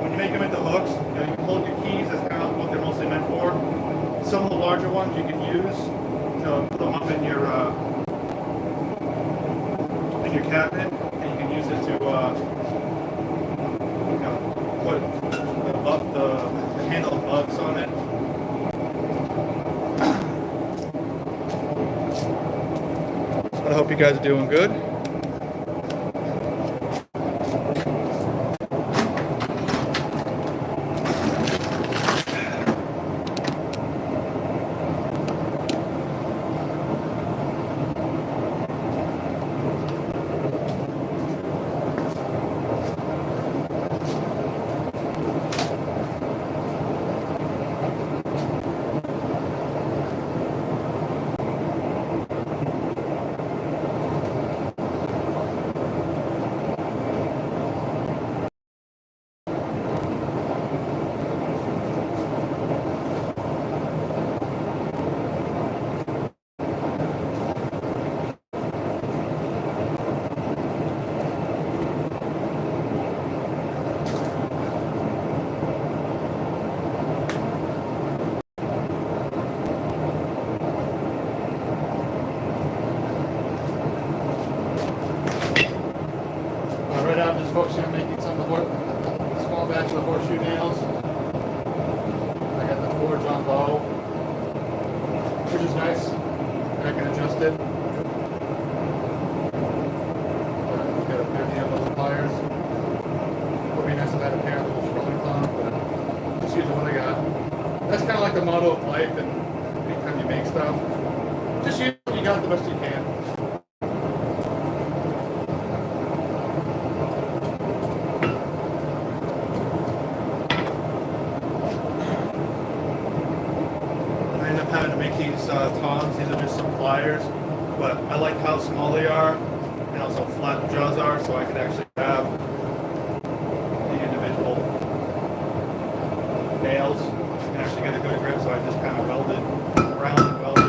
when you make them into hooks, you can hold your keys. That's kind of what they're mostly meant for. Some of the larger ones you can use to put them up in your cabinet, and you can use it to put the handle of bugs on it. So I hope you guys are doing good. Right now I'm just focusing on making some of the small batch of the horseshoe nails. I got the forge on low, which is nice. I can adjust it. Got a pair of the little pliers. Would be nice if I had a pair of little rolling clown, but just using what I got. That's kind of like the motto of life, and anytime you make stuff, just use what you got the best you can. Having to make these tongs. These are just some pliers, but I like how small they are and also flat the jaws are, so I could actually grab the individual nails and actually get a good grip. So I just kind of weld it around and weld it.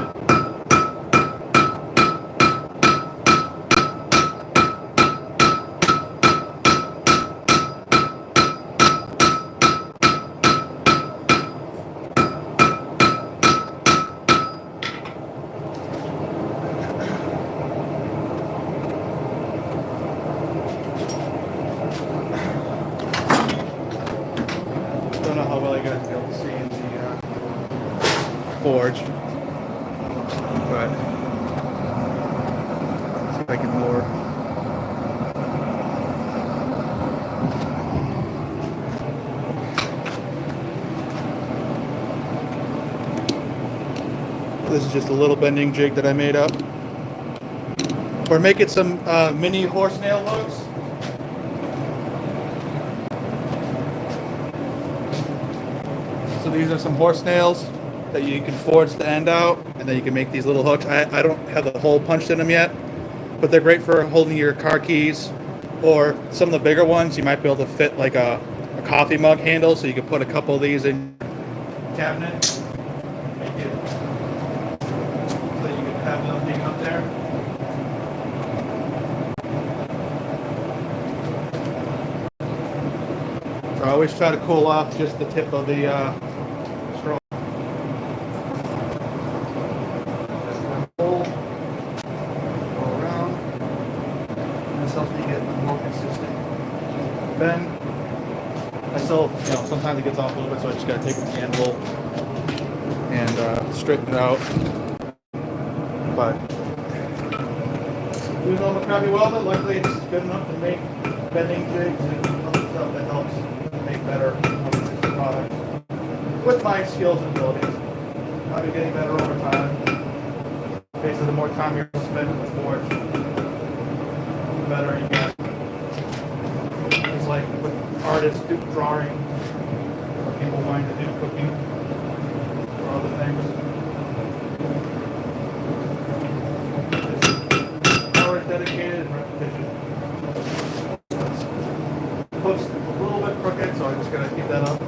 Don't know how well you guys will be able to see in the forge, but see if I can more. This is just a little bending jig that I made up. We're making some mini horse nail hooks. So these are some horse nails that you can forge the end out, and then you can make these little hooks. I don't have the hole punched in them yet, but they're great for holding your car keys, or some of the bigger ones you might be able to fit like a coffee mug handle, so you can put a couple of these in your cabinet. Make it so you can have them being up there. So I always try to cool off just the tip of the straw. Go around. This helps me get a more consistent bend. I still, sometimes it gets off a little bit, so I just gotta take the Anvil and straighten it out. But even though I'm a crappy welder, luckily it's good enough to make bending jigs and other stuff that helps make better products with my skills and abilities. I'll be getting better over time. Basically, the more time you're spending in the forge, the better you get. It's like with artists do drawing, or people wanting to do cooking, or other things. It's hours dedicated and repetition. Looks a little bit crooked, so I'm just going to keep that up.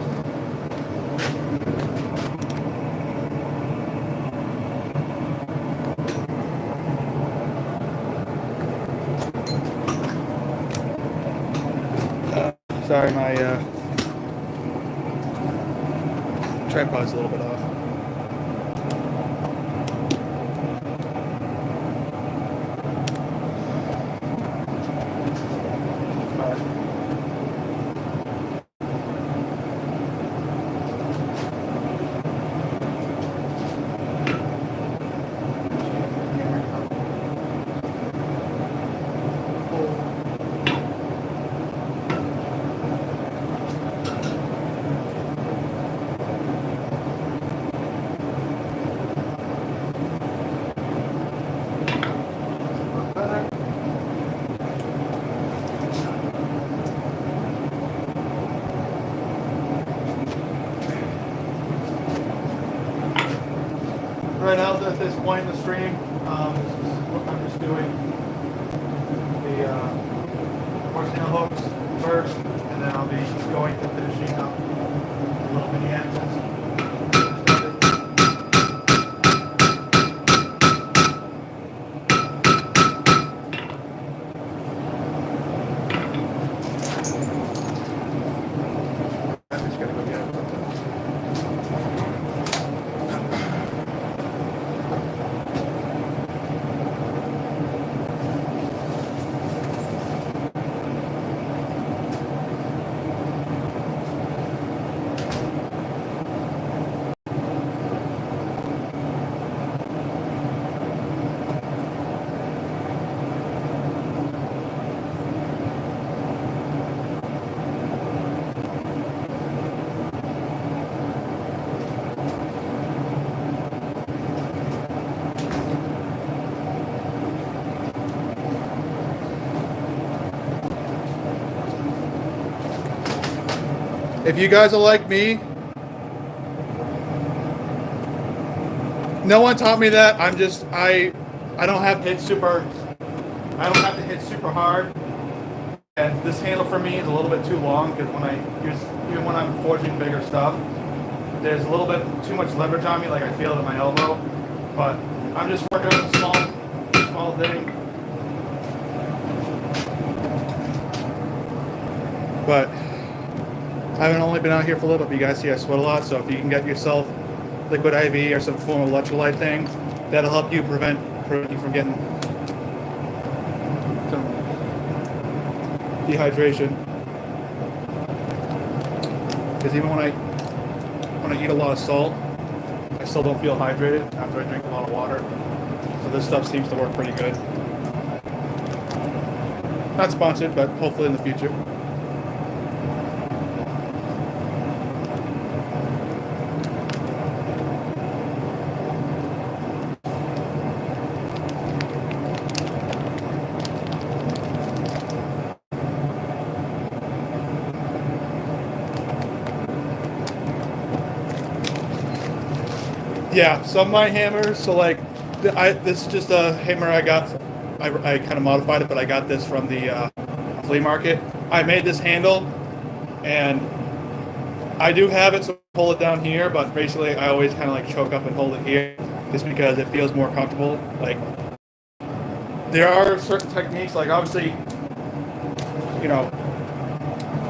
Sorry, my Tripod's a little bit off. Right now, at this point in the stream, I'm just doing the horsetail hooks first, and then I'll be going to finishing up the little mini axles. I'm just gonna go get it. If you guys are like me, no one taught me that. I don't have to hit super. I don't have to hit super hard. And this handle for me is a little bit too long because even when I'm forging bigger stuff, there's a little bit too much leverage on me. Like I feel it at my elbow. But I'm just working on a small thing. But I haven't only been out here for a little bit, but you guys see I sweat a lot, so if you can get yourself liquid IV or some form of electrolyte thing, that'll help you prevent you from getting some dehydration. Because even when I eat a lot of salt, I still don't feel hydrated after I drink a lot of water. So this stuff seems to work pretty good. Not sponsored, but hopefully in the future. Yeah, some of my hammers, so like, this is just a hammer I got, I kind of modified it, but I got this from the flea market. I made this handle, and I do have it, so I pull it down here, but basically I always kind of like choke up and hold it here, just because it feels more comfortable. Like, there are certain techniques, like obviously, you know,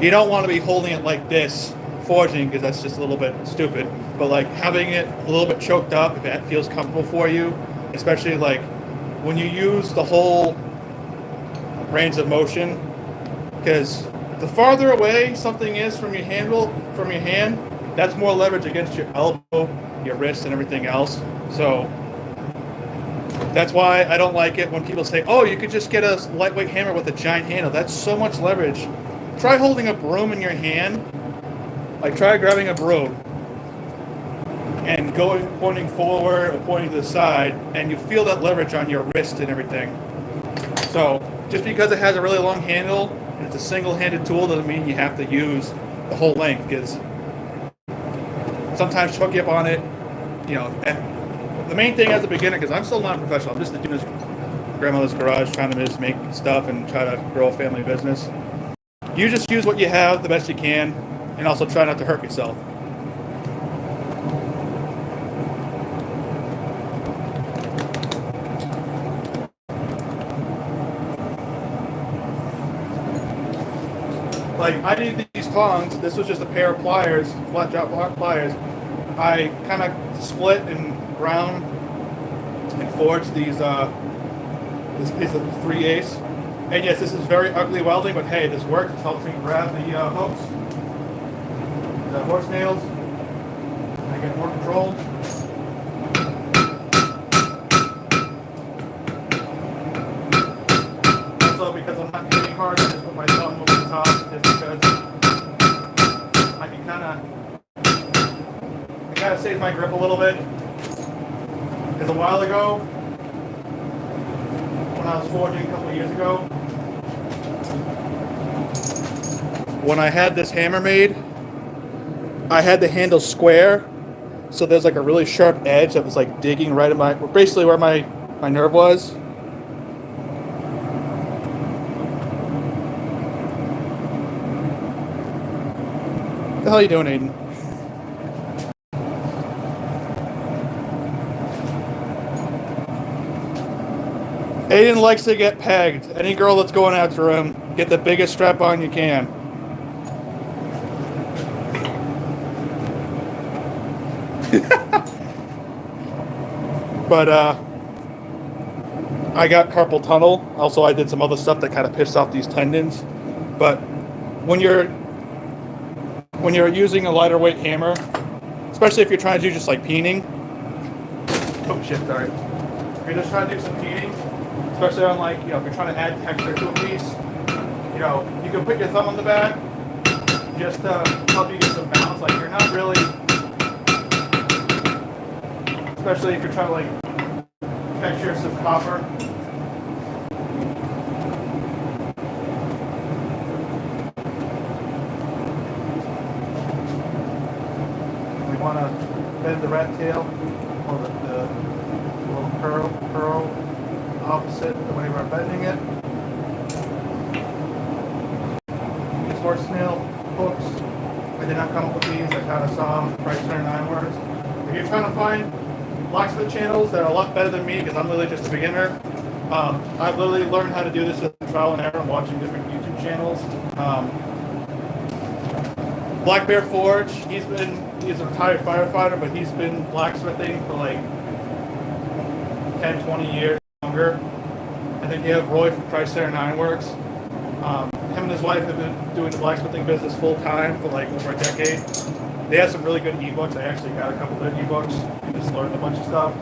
you don't want to be holding it like this, forging, because that's just a little bit stupid, but like having it a little bit choked up if that feels comfortable for you, especially like when you use the whole range of motion, because the farther away something is from your handle, from your hand, that's more leverage against your elbow, your wrist, and everything else. So that's why I don't like it when people say, oh, you could just get a lightweight hammer with a giant handle. That's so much leverage. Try holding a broom in your hand. Like, try grabbing a broom and pointing forward or pointing to the side, and you feel that leverage on your wrist and everything. So just because it has a really long handle and it's a single-handed tool doesn't mean you have to use the whole length, because sometimes choke you up on it, you know. And the main thing as a beginner, because I'm still not a professional, I'm just doing this grandmother's garage, trying to just make stuff and try to grow a family business. You just use what you have the best you can, and also try not to hurt yourself. Like, I need these tongs. This was just a pair of pliers, flat drop pliers. I kind of split and ground and forged these this piece of 3/8. And yes, this is very ugly welding, but hey, this works. It helps me grab the hooks, the horse nails, and I get more control. Also, because I'm not hitting hard, I just put my thumb over the top, just because I can kind of save my grip a little bit. Because a while ago, when I was forging a couple of years ago, when I had this hammer made, I had the handle square, so there's like a really sharp edge that was like digging right in basically where my nerve was. What the hell are you doing, Aiden? Aiden likes to get pegged. Any girl that's going after him, get the biggest strap on you can. But I got carpal tunnel. Also, I did some other stuff that kind of pissed off these tendons. But when you're using a lighter weight hammer, especially if you're trying to do just like peening. Oh shit, sorry. If you're just trying to do some peening, especially on like, if you're trying to add texture to a piece, you can put your thumb on the back just to help you get some balance. Like you're not really, especially if you're trying to like texture some copper. We want to bend the rat tail, or the little curl opposite the way we're bending it. These horse nail hooks, I did not come up with these. I kind of saw them, Price Center 9 words. If you're trying to find blacksmith channels that are a lot better than me, because I'm really just a beginner, I've literally learned how to do this with trial and error and watching different YouTube channels. Black Bear Forge, he's a retired firefighter, but he's been blacksmithing for like 10, 20 years longer. And then you have Roy from Price Center 9 Works. Him and his wife have been doing the blacksmithing business full time for like over a decade. They have some really good ebooks. I actually got a couple of their ebooks and just learned a bunch of stuff.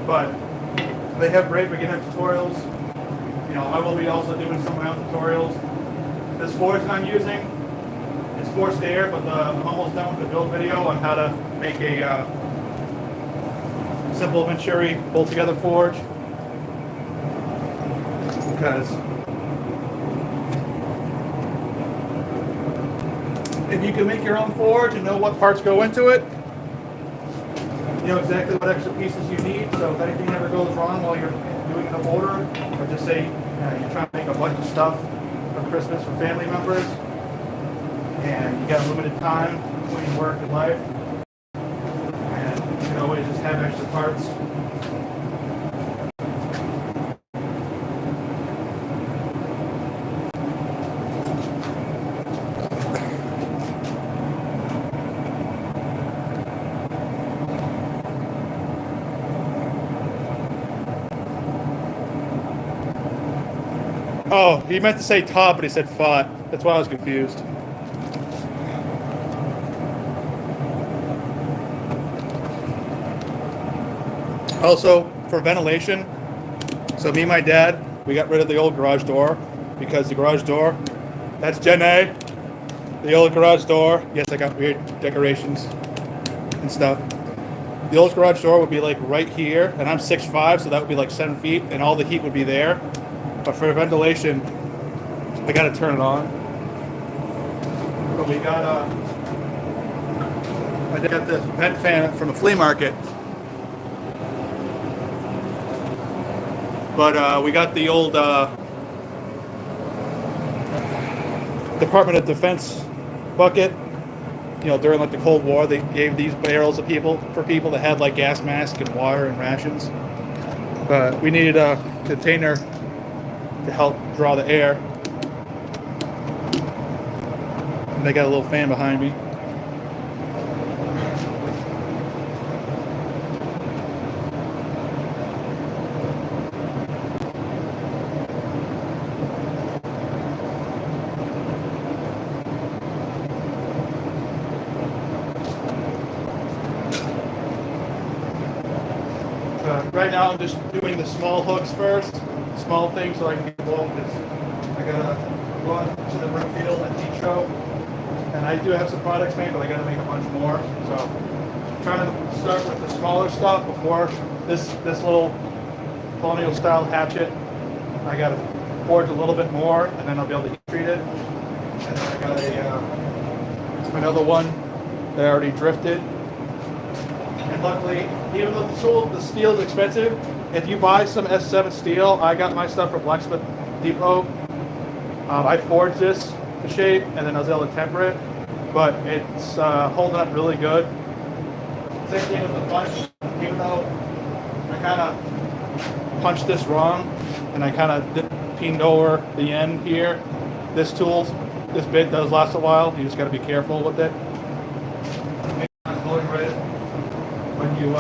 But they have great beginner tutorials. I will be also doing some of my own tutorials. This forge I'm using is forced air, but I'm almost done with the build video on how to make a simple Venturi bolt together forge. Because if you can make your own forge and know what parts go into it, you know exactly what extra pieces you need. So if anything ever goes wrong while you're doing the order, or just say you're trying to make a bunch of stuff for Christmas for family members, and you got limited time between work and life, and you can always just have extra parts. Oh, he meant to say top, but he said fought. That's why I was confused. Also, for ventilation, so me and my dad, we got rid of the old garage door because the garage door, that's Gen A, the old garage door. Yes, I got weird decorations and stuff. The old garage door would be like right here, and I'm 6'5", so that would be like 7 feet, and all the heat would be there. But for ventilation, I gotta turn it on. But we got I got this vent fan from a flea market. But we got the old Department of Defense bucket. During like the Cold War, they gave these barrels to people that had like gas masks and water and rations. But we needed a container to help draw the air. And they got a little fan behind me. right now I'm just doing the small hooks first, small things so I can get bulk. I gotta run to the root field at Nitro, and I do have some products made, but I gotta make a bunch more. So I'm trying to start with the smaller stuff before this little colonial style hatchet. I gotta forge a little bit more, and then I'll be able to heat treat it. And then I got another one that I already drifted. And luckily, even though the steel is expensive, if you buy some S7 steel, I got my stuff from Blacksmith Depot. I forged this to shape, and then I was able to temper it, but it's holding up really good. Same thing with the punch. Even though I kind of punched this wrong, and I kind of peened over the end here, this bit does last a while. You just got to be careful with it. When you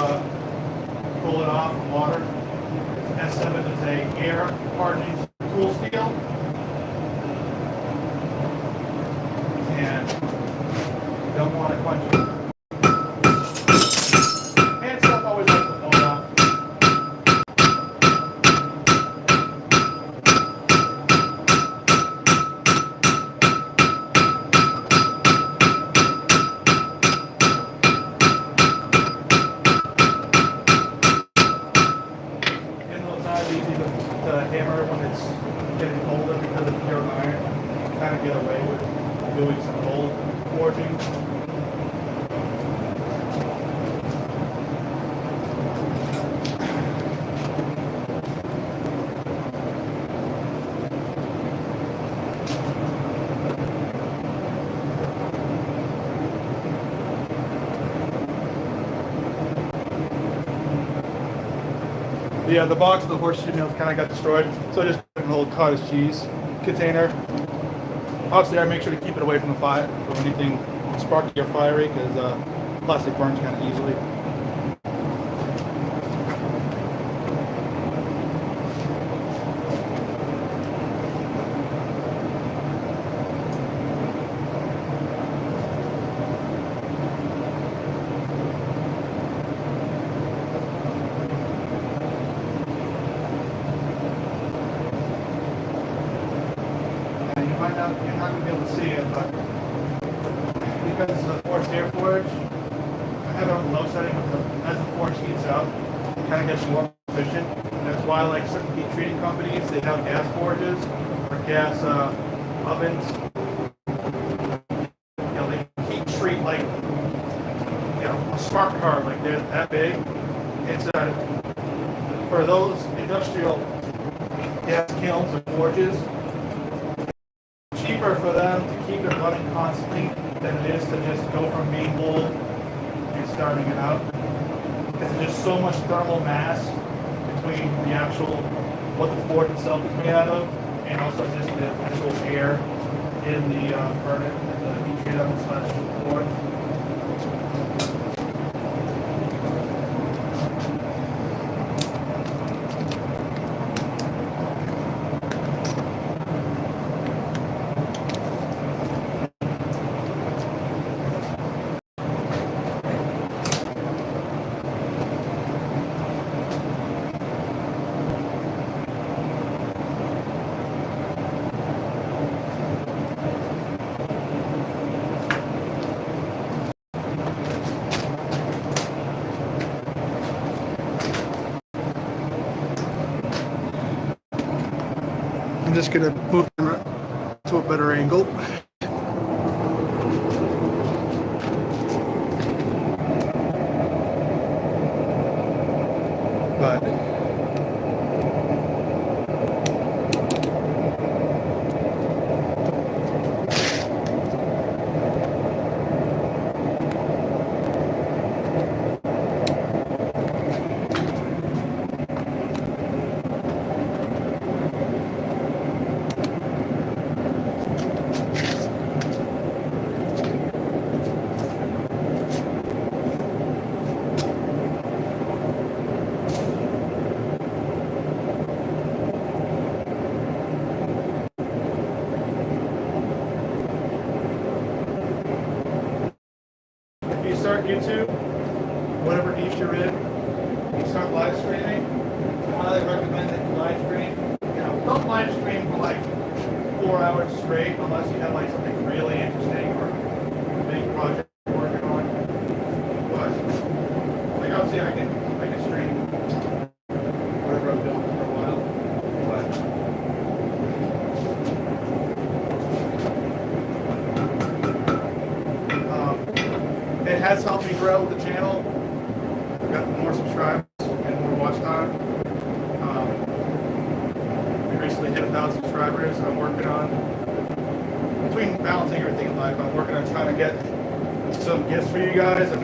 pull it off from water, S7 is a air hardening tool steel, and you don't want to punch it. And stuff always likes to fall off. Hammer when it's getting colder because of pure iron. Kind of get away with doing some gold forging. Yeah, the box of the horseshoe nails kind of got destroyed, so I just put in an old cottage cheese container. Obviously, I make sure to keep it away from the fire, from anything sparky or fiery, because plastic burns kind of easily. You're not going to be able to see it, but because it's a forged air forge, I have it on the low setting, but as the forge heats up, it kind of gets more efficient. And that's why, like certain heat treating companies, they have gas forges or gas ovens. You know, they heat treat like, you know, a smart car, like they're that big. It's for those industrial gas kilns or forges, cheaper for them to keep it running constantly than it is to just go from main bowl and starting it out. Because there's just so much thermal mass between the actual, what the forge itself is made out of, and also just the actual air in the furnace, the heat treat oven / forge. I'm just going to move to a better angle. But start YouTube, whatever niche you're in, you start live streaming, I highly recommend that you live stream. You know, don't live stream for like 4 hours straight unless you have like something really interesting or a big project you're working on. But like obviously I can stream whatever I'm doing for a while. But it has helped me grow the channel. I've got more subscribers and more watch time. We recently hit 1,000 subscribers. I'm working on, between balancing everything in life, I'm working on trying to get some gifts for you guys. I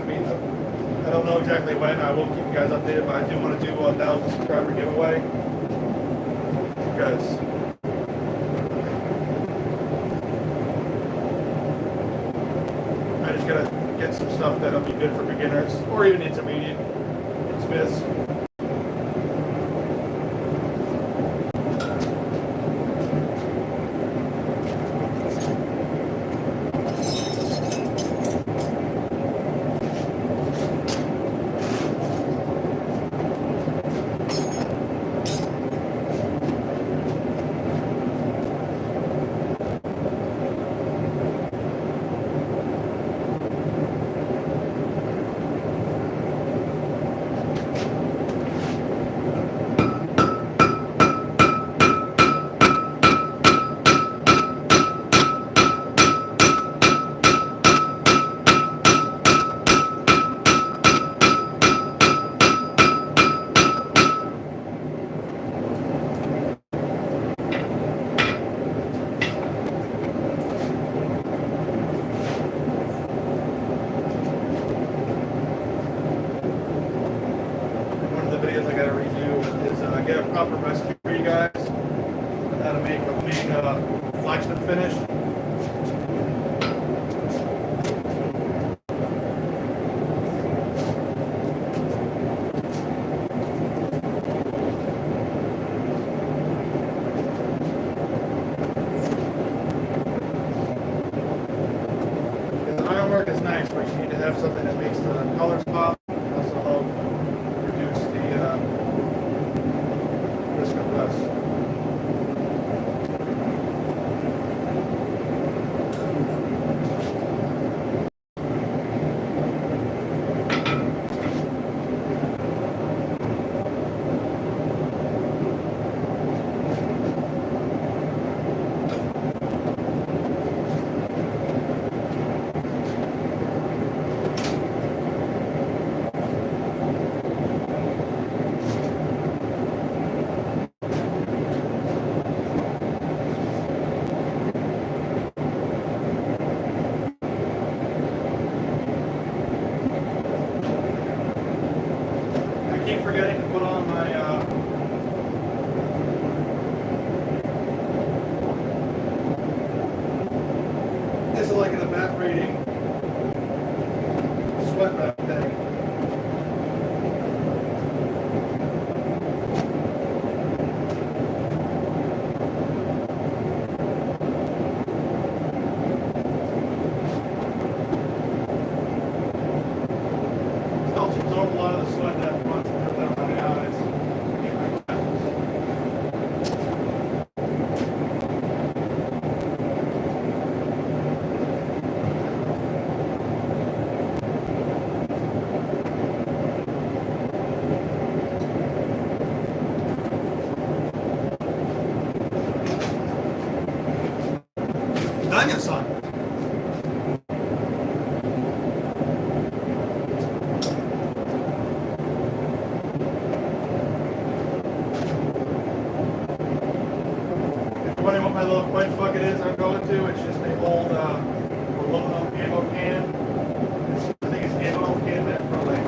don't know exactly when. I will keep you guys updated, but I do want to do a 1,000 subscriber giveaway. Because I just gotta get some stuff that'll be good for beginners or even intermediate smiths. Get a proper recipe for you guys on how to make a blacksmith finish. The ironwork is nice, but you need to have something that makes the colors pop. Also help reduce the risk of rust. Forgetting to put on my this is like an evaporating sweat wrap thing. It helps absorb a lot of the sweat that runs through my eyes. Onion son. Wondering what my little quench bucket is I'm going to. It's just an old aluminum ammo can. I think it's ammo can meant for like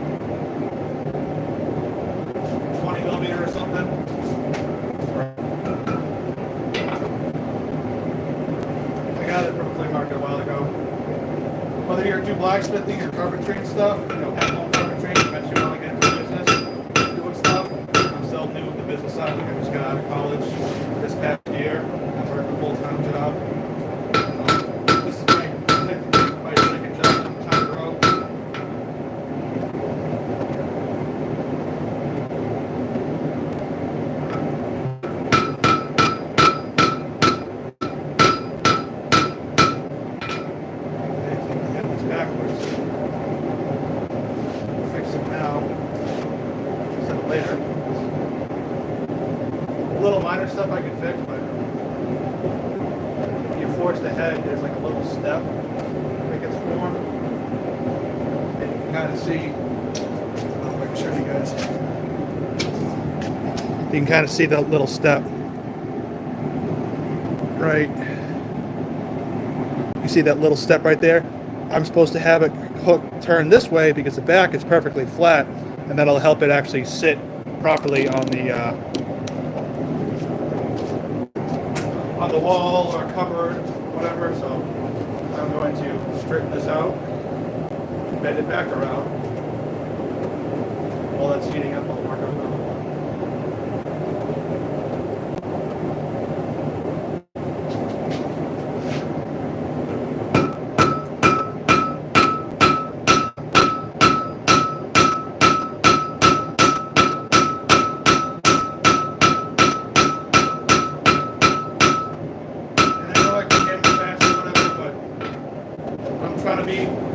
20 millimeter or something. I got it from a flea market a while ago. Whether you're into blacksmithing or carpentry and stuff, you know, at home carpentry, eventually want to get into business, doing stuff. I'm still new with the business side. Like I just got out of college this past year. I work a full-time job. This is my second job in time row. later. Little minor stuff I can fix, but if you force the head, there's like a little step that gets formed. And you can kind of see, I can show you guys. You can kind of see that little step. Right. You see that little step right there? I'm supposed to have it hook turn this way because the back is perfectly flat, and that'll help it actually sit properly on the wall or cupboard, whatever. So I'm going to straighten this out, bend it back around. While that's heating up, I'll work on another one.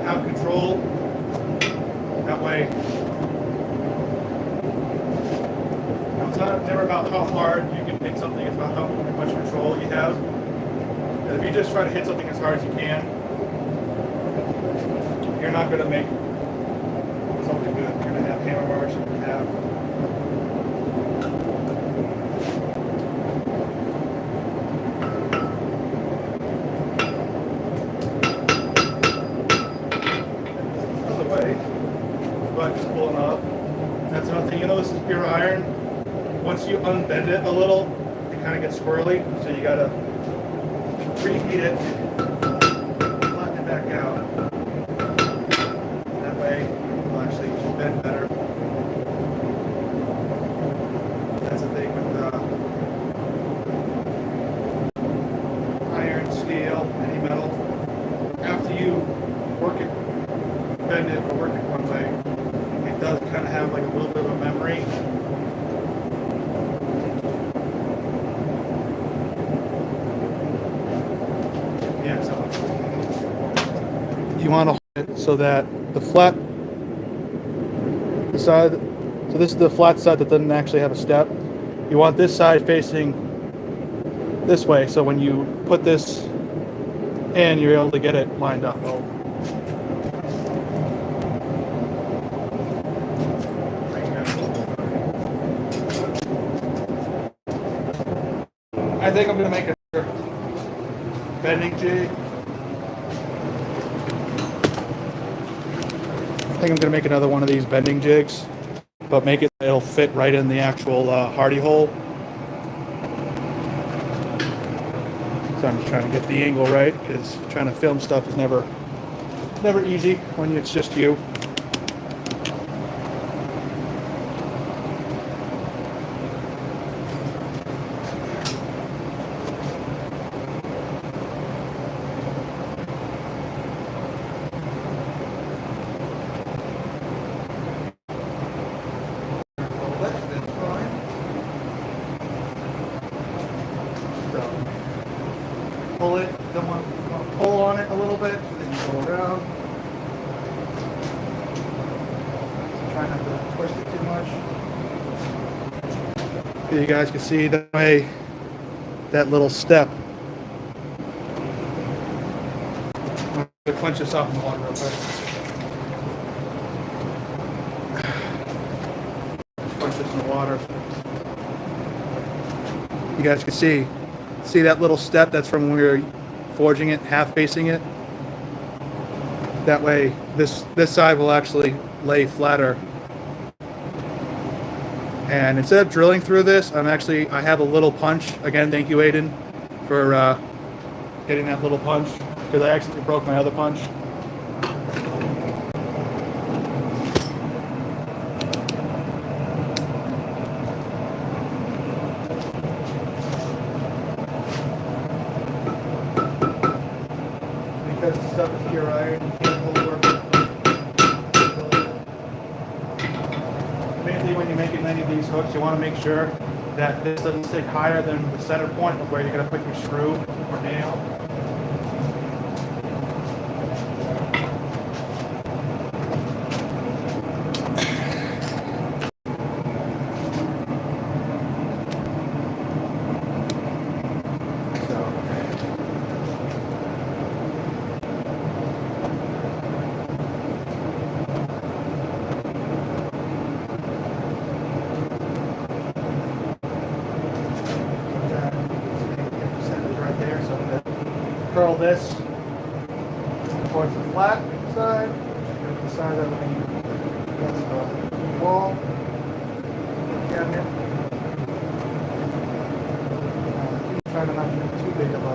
Have control. That way, it's never about how hard you can hit something, it's about how much control you have. And if you just try to hit something as hard as you can, you're not going to make something good. You're going to have hammer marks, you're going to have just pulling up. That's another thing. You know, this is pure iron. Once you unbend it a little, it kind of gets squirrely. So you gotta preheat it, flatten it back out. That way, it'll actually bend better. That's the thing with iron, steel, any metal. After you work it, bend it, or work it one way, it does kind of have like a little bit of a memory. Yeah, so you want to hold it so that the side, so this is the flat side that doesn't actually have a step. You want this side facing this way, so when you put this in, you're able to get it lined up. I think I'm going to make a bending jig. I think I'm going to make another one of these bending jigs, but make it, it'll fit right in the actual hardy hole. So I'm just trying to get the angle right, because trying to film stuff is never easy when it's just you. Pull it, don't want to pull on it a little bit, so then you go around. Try not to twist it too much. You guys can see that way, that little step. I'm going to clench this off in the water real quick. Clench this in the water. You guys can see that little step? That's from when we were forging it, half facing it. That way, this side will actually lay flatter. And instead of drilling through this, I have a little punch. Again, thank you, Aiden, for getting that little punch, because I accidentally broke my other punch. Because the stuff is pure iron, you can't hold work. Mainly when you're making any of these hooks, you want to make sure that this doesn't stick higher than the center point of where you're going to put your screw or nail. this towards the flat side. Get the side of that's the wall cabinet. Trying to not make too big of a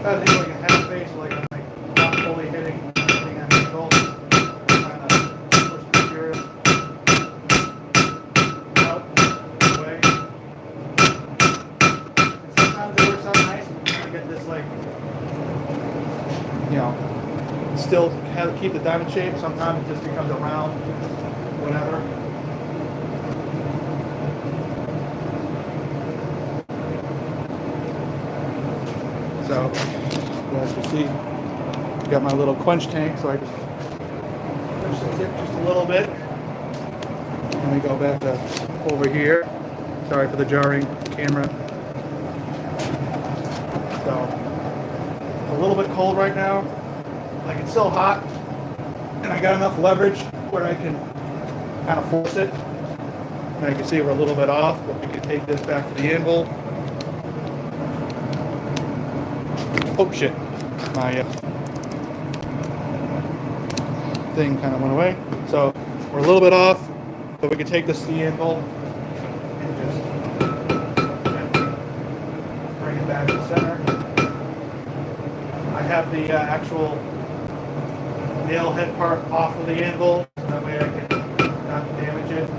I think like a half face, like I'm like not fully hitting an angle, trying to push the material out away. And sometimes it works out nice. You get this like, you know, still have keep the diamond shape. Sometimes it just becomes a round, whatever. So, as you see, got my little quench tank, so I just push the tip just a little bit. Let me go back to over here. Sorry for the jarring camera. So, it's a little bit cold right now. Like it's still hot, and I got enough leverage where I can kind of force it. And you can see we're a little bit off, but we can take this back to the anvil. Oh shit, my thing kind of went away. So we're a little bit off, but we can take this to the anvil and just bring it back to the center. I have the actual nail head part off of the anvil, so that way I can not damage it.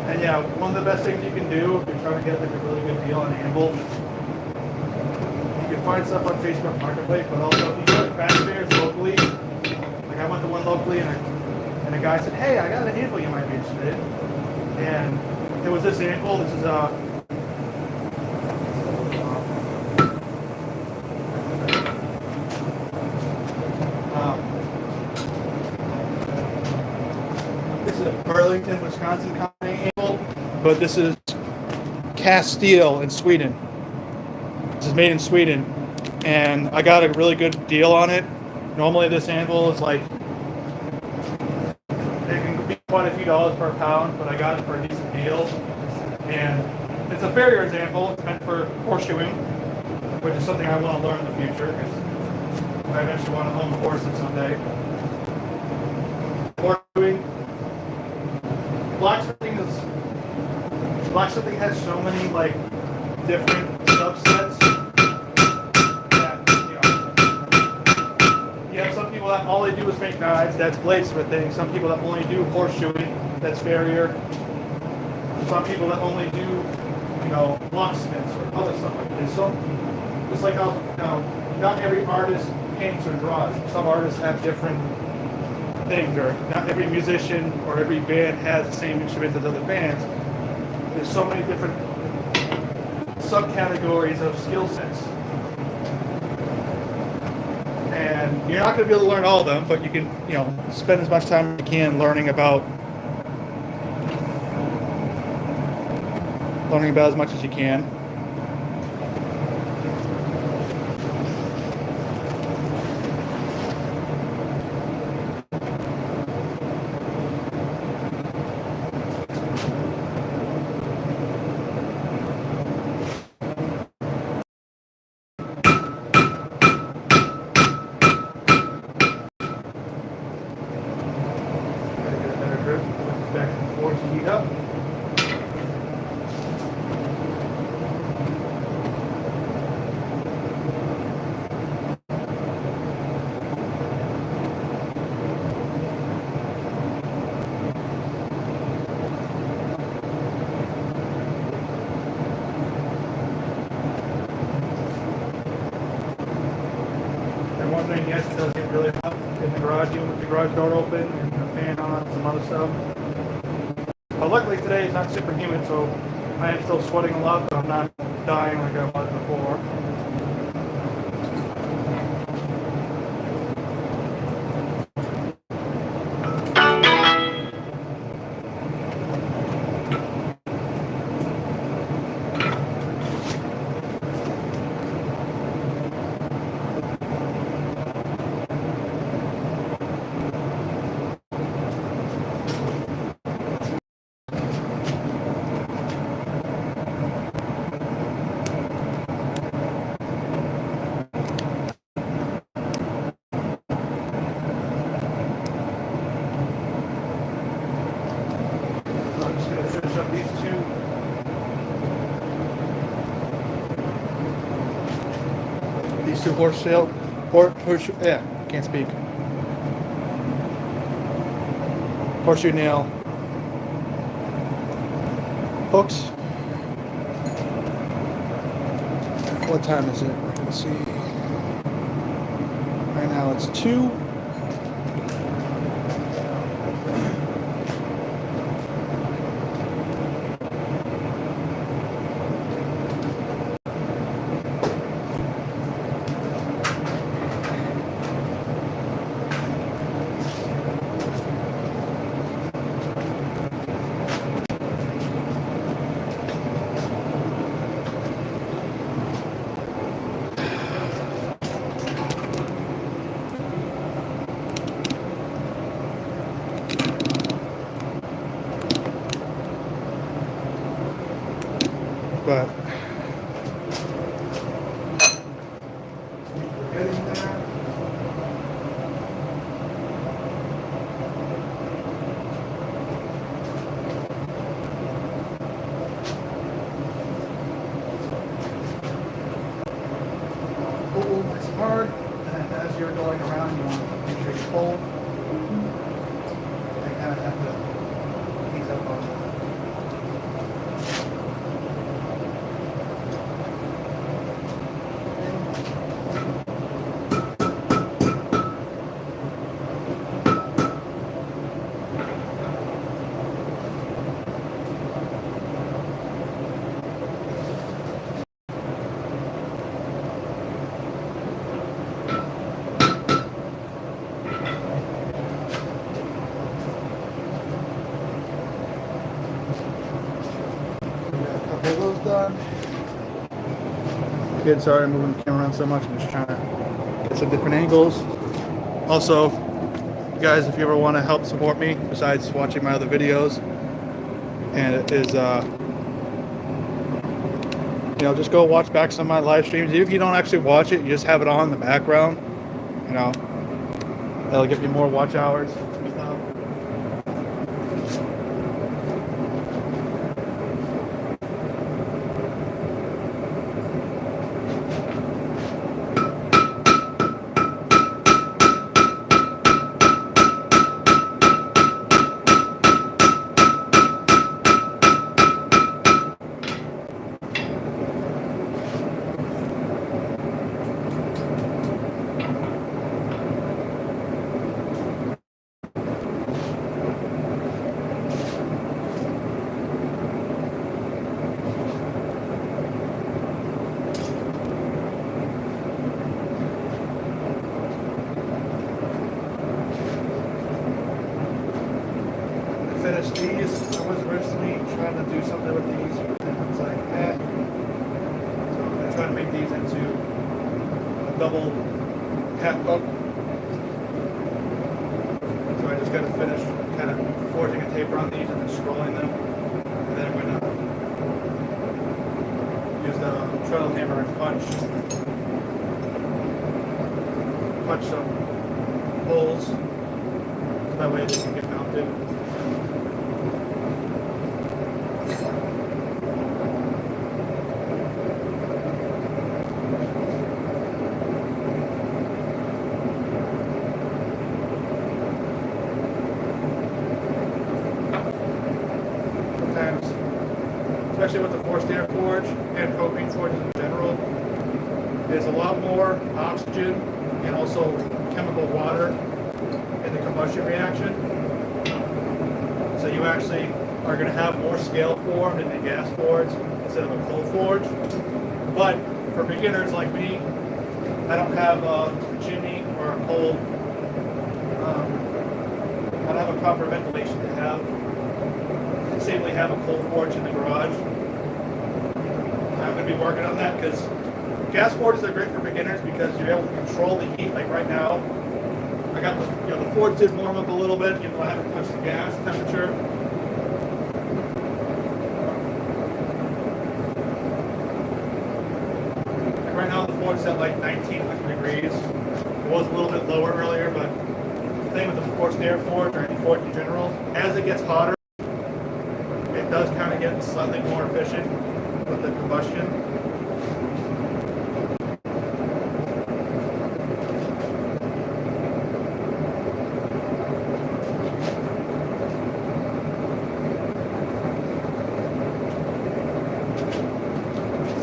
And yeah, one of the best things you can do if you're trying to get like a really good deal on Anvil, you can find stuff on Facebook Marketplace, but also if you go to craft fairs locally, like I went to one locally and a guy said, hey, I got an Anvil you might be interested in. And it was this Anvil. This is this is a Burlington, Wisconsin company Anvil, but this is cast steel in Sweden. This is made in Sweden, and I got a really good deal on it. Normally this anvil is like, it can be quite a few dollars per pound, but I got it for a decent deal. And it's a farrier example. It's meant for horseshoeing, which is something I want to learn in the future, because I eventually want to own horses someday. Horseshoeing. Blacksmithing has so many like different subsets that, you have some people that all they do is make knives, that's bladesmithing. Some people that only do horseshoeing, that's farrier. Some people that only do, locksmiths or other stuff like this. So it's like how, not every artist paints or draws. Some artists have different things, or not every musician or every band has the same instruments as other bands. There's so many different subcategories of skill sets. And you're not going to be able to learn all of them, but you can, spend as much time as you can learning about as much as you can. Yes, it does get really hot in the garage, even with the garage door open and the fan on, some other stuff. But luckily today is not super humid, so I am still sweating a lot, but I'm not dying like I was before. These two horseshoe nail hooks. What time is it? Let's see. Right now it's 2. But getting there. Pull is hard, and as you're going around, you want to make sure you pull. I kind of have to ease up on that. Done. Again, sorry I'm moving the camera around so much. I'm just trying to get some different angles. Also, guys, if you ever want to help support me, besides watching my other videos, and it is, you know, just go watch back some of my live streams. Even if you don't actually watch it, you just have it on in the background. You know, that'll give you more watch hours. Finish these. I was originally trying to do something with these, and I was like, eh. So I'm going to try to make these into a double hat hook. So I just got to finish kind of forging a taper on these and then scrolling them. And then I'm going to use the treadle hammer and punch some holes. So that way they can get mounted. Especially with the forced air forge and propane forges in general, there's a lot more oxygen and also chemical water in the combustion reaction. So you actually are going to have more scale formed in the gas forge instead of a coal forge. But for beginners like me, I don't have a chimney or a coal. I don't have a proper ventilation to safely have a coal forge in the garage. I'm going to be working on that because gas forges are great for beginners because you're able to control the heat. Like right now, I got the forge did warm up a little bit, even though I haven't touched the gas temperature. And right now the forge is at like 1900 degrees. It was a little bit lower earlier, but same with the forged air forge or any forge in general. As it gets hotter, it does kind of get slightly more efficient with the combustion.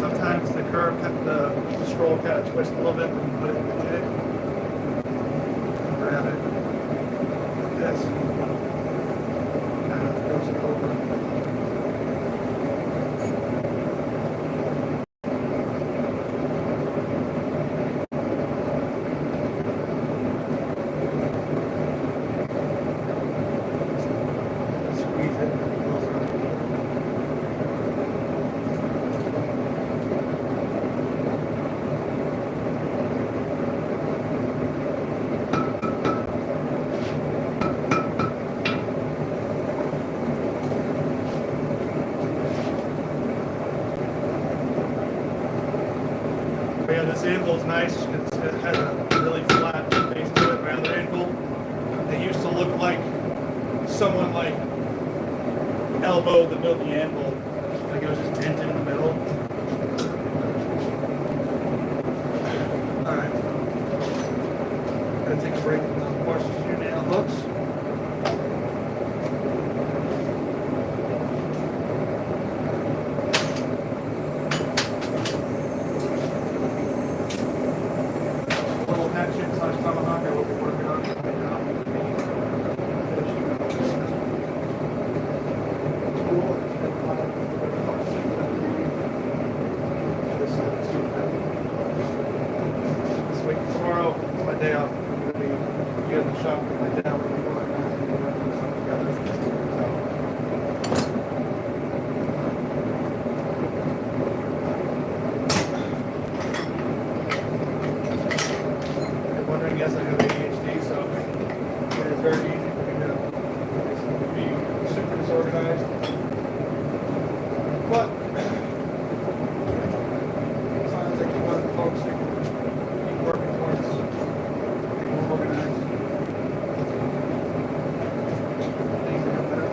Sometimes the curve, the scroll kind of twists a little bit when you put it in it. Grab it like this. Kind of force it over. But yeah, this anvil is nice. It has a really flat face to it. My other anvil, they used to look like someone like elbowed the middle of the anvil, like it was just dented in the middle. All right, gonna take a break from the horseshoe nail hooks. Hatchet / tomahawk I will be working on right now. This week, tomorrow, my day off. I'm going to be here in the shop with my dad. We're going to be working on something together. Yes, I have ADHD, so it is very easy for me to be super disorganized. But sometimes I keep on focusing, keep working towards being more organized. Things that are better.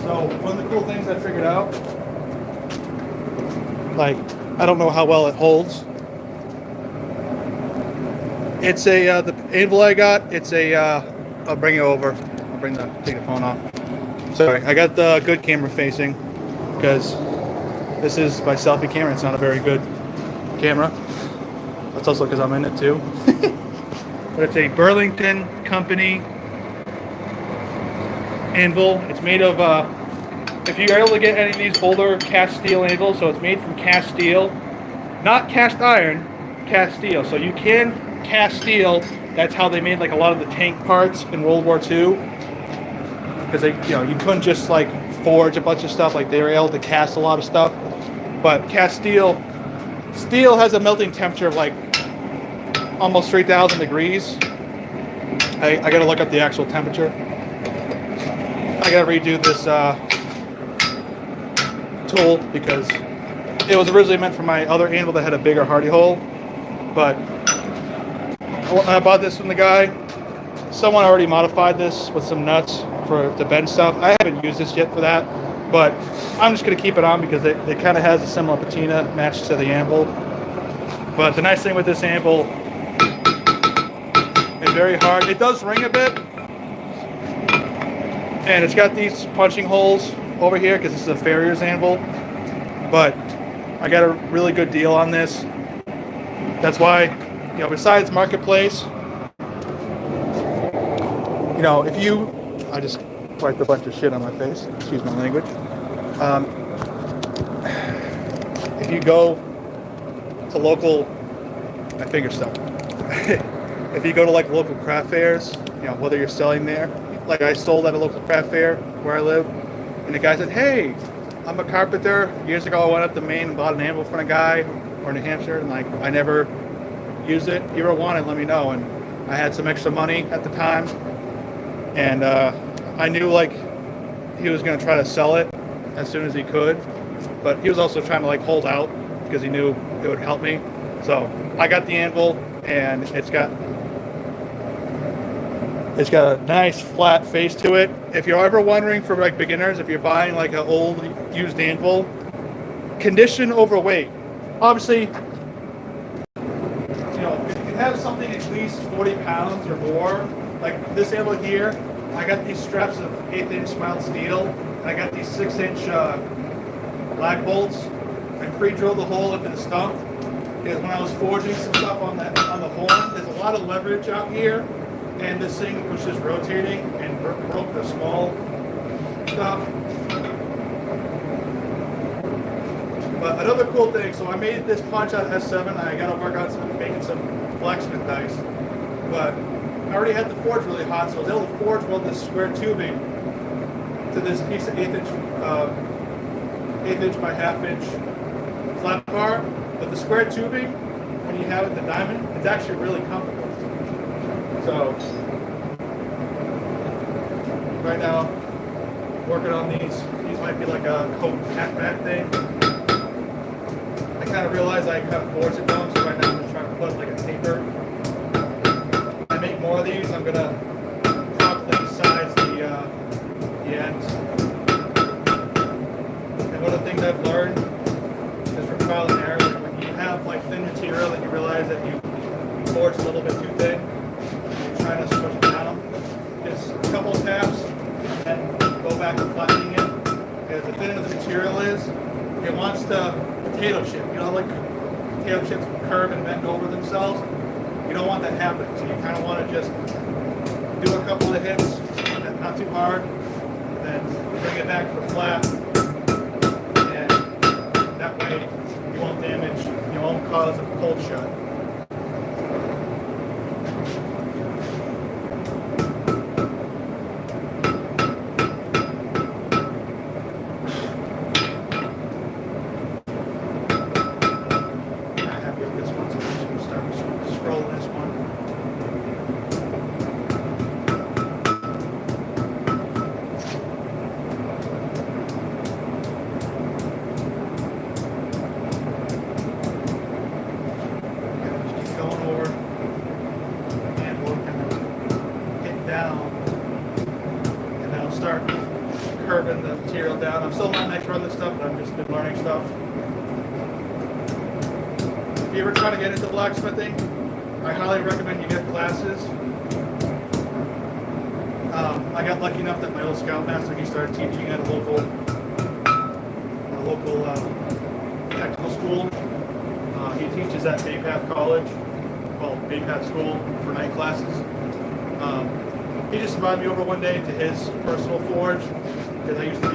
So one of the cool things I figured out, like, I don't know how well it holds. It's a, the anvil I got, it's a, I'll bring it over. I'll take the phone off. Sorry, I got the good camera facing because this is my selfie camera. It's not a very good camera. That's also because I'm in it too. But it's a Burlington company anvil. It's made of, if you're able to get any of these older cast steel anvils, so it's made from cast steel, not cast iron, cast steel. So you can cast steel. That's how they made like a lot of the tank parts in World War II. Because they, you couldn't just like forge a bunch of stuff. Like they were able to cast a lot of stuff. But cast steel has a melting temperature of like almost 3,000 degrees. I gotta look up the actual temperature. I gotta redo this tool because it was originally meant for my other anvil that had a bigger hardy hole. But I bought this from the guy. Someone already modified this with some nuts to bend stuff. I haven't used this yet for that. but I'm just going to keep it on because it kind of has a similar patina matched to the anvil. But the nice thing with this anvil, it's very hard. It does ring a bit, and it's got these punching holes over here because this is a farrier's anvil. But I got a really good deal on this. That's why, you know, besides Marketplace, you know, if you, I just wiped a bunch of shit on my face, excuse my language. If you go to local, my finger's stuck. If you go to like local craft fairs, you know, whether you're selling there, like I sold at a local craft fair where I live, and the guy said, hey, I'm a carpenter. Years ago, I went up to Maine and bought an anvil from a guy, or New Hampshire, and like I never used it. If you ever want it, let me know. And I had some extra money at the time, and I knew like he was going to try to sell it as soon as he could, but he was also trying to like hold out because he knew it would help me. So I got the anvil, and it's got a nice flat face to it. If you're ever wondering for like beginners, if you're buying like an old used anvil, condition over weight. Obviously, you know, if you can have something at least 40 pounds or more, like this anvil here, I got these straps of 1/8 inch mild steel, and I got these 6-inch black bolts. I pre-drilled the hole into the stump because when I was forging some stuff on the horn, there's a lot of leverage out here, and this thing was just rotating and broke the small stuff. But another cool thing, so I made this punch out of S7. I got to work on making some blacksmith dice, but I already had the forge really hot, so I was able to forge weld this square tubing to this piece of 1/8 inch by 1/2 inch flat bar. But the square tubing, when you have it the diamond, it's actually really comfortable. So right now, working on these. These might be like a coat hat back thing. I kind of realized I kind of forged it down, so right now I'm just trying to put like a taper. When I make more of these, I'm gonna probably size the ends. And one of the things I've learned is from trial and error, when you have like thin material and you realize that you forged a little bit too thin, you're trying to squish it down. Just a couple of taps and go back to flattening it. Because the thinner the material is, it wants to potato chip. You know, like potato chips curve and bend over themselves. You don't want that happening. So you kind of want to just do a couple of hits, not too hard, and then bring it back to the flat. And that way you won't damage, you won't cause a cold shut. Curving the material down. I'm still not an expert on this stuff, but I've just been learning stuff. If you ever try to get into blacksmithing, I highly recommend you get classes. I got lucky enough that my old scoutmaster, he started teaching at a local technical school. He teaches at Bay Path College, well, Bay Path School for night classes. He just invited me over one day to his personal forge because I used to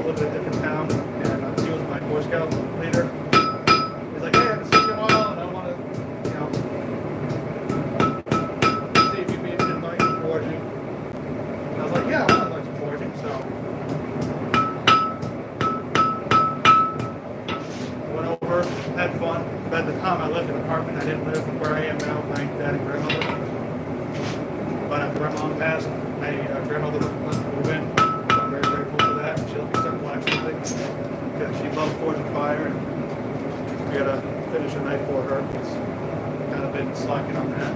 live in a different town, and he was my Boy Scout leader. He's like, hey, I haven't seen you in a while, and I want to, see if you'd be interested in learning some forging. And I was like, yeah, I want to learn some forging. So I went over, had fun. But at the time, I lived in an apartment. I didn't live where I am now with my dad and grandmother. But after my mom passed, my grandmother let me move in. So I'm very grateful for that. She let me start blacksmithing because she loved forging fire, and we got to finish a knife for her because I've kind of been slacking on that.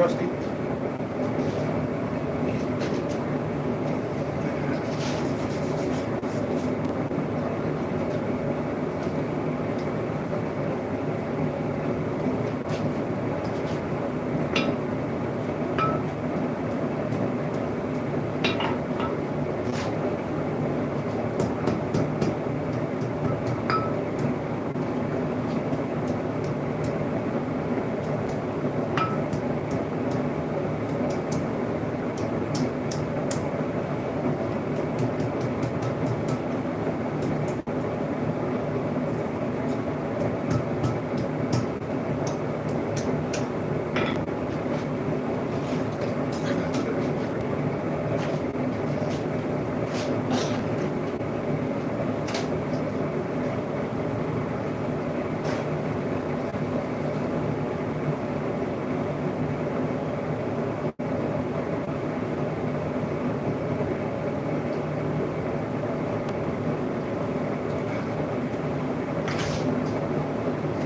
trusty.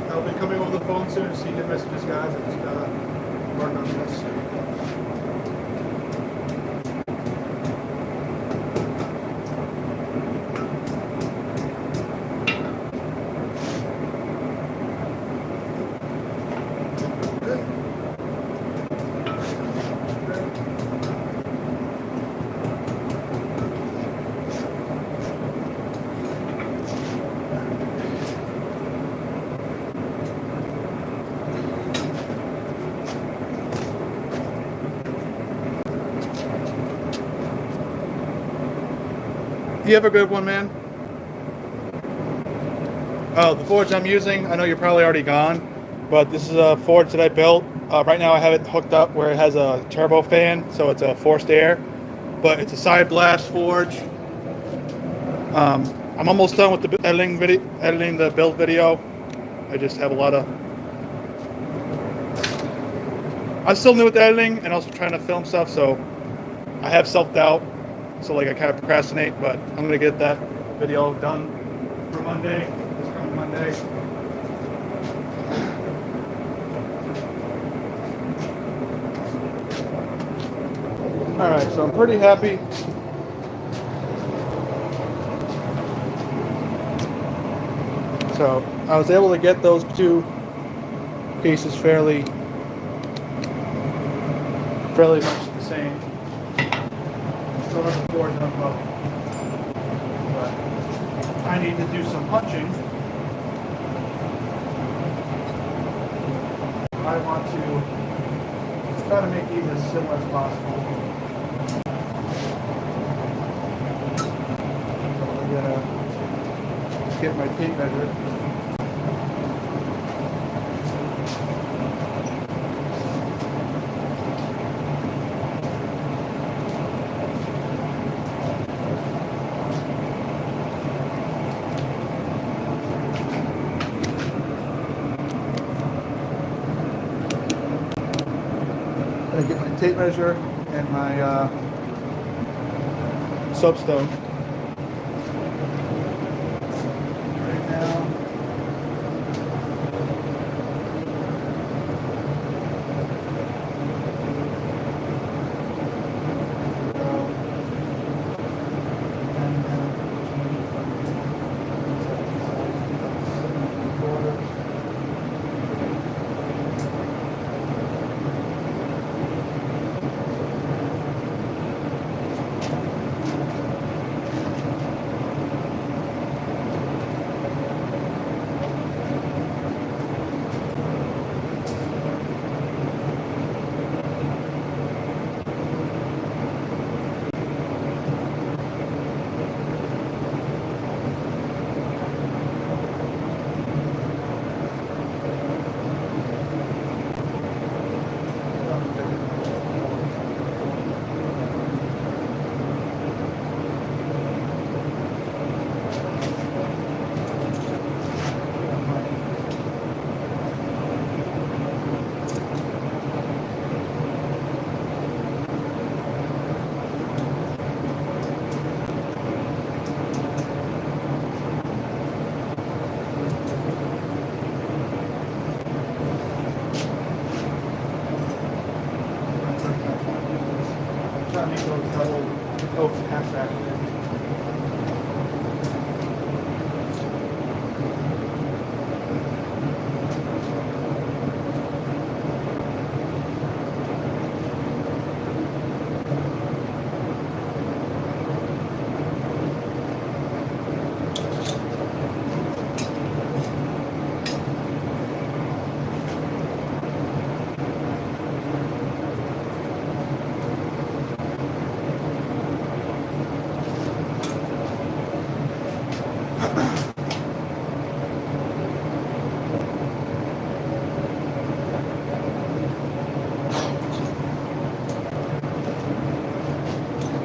I'll be coming over the phone soon to see your messages, guys. I just gotta work on this. You have a good one, man. Oh, the forge I'm using, I know you're probably already gone, but this is a forge that I built. Right now I have it hooked up where it has a turbo fan, so it's a forced air, but it's a side blast forge. I'm almost done with the editing the build video. I just have a lot of... I'm still new with editing and also trying to film stuff, so I have self-doubt. So like I kind of procrastinate, but I'm gonna get that video done for Monday, this coming Monday. All right, so I'm pretty happy. So I was able to get those two pieces fairly much the same. Still have the forge up, but I need to do some punching. I want to try to make these as similar as possible. So I'm gonna get my tape measure. I get my tape measure and my soapstone. Right now, gotta make those double oak hatchback.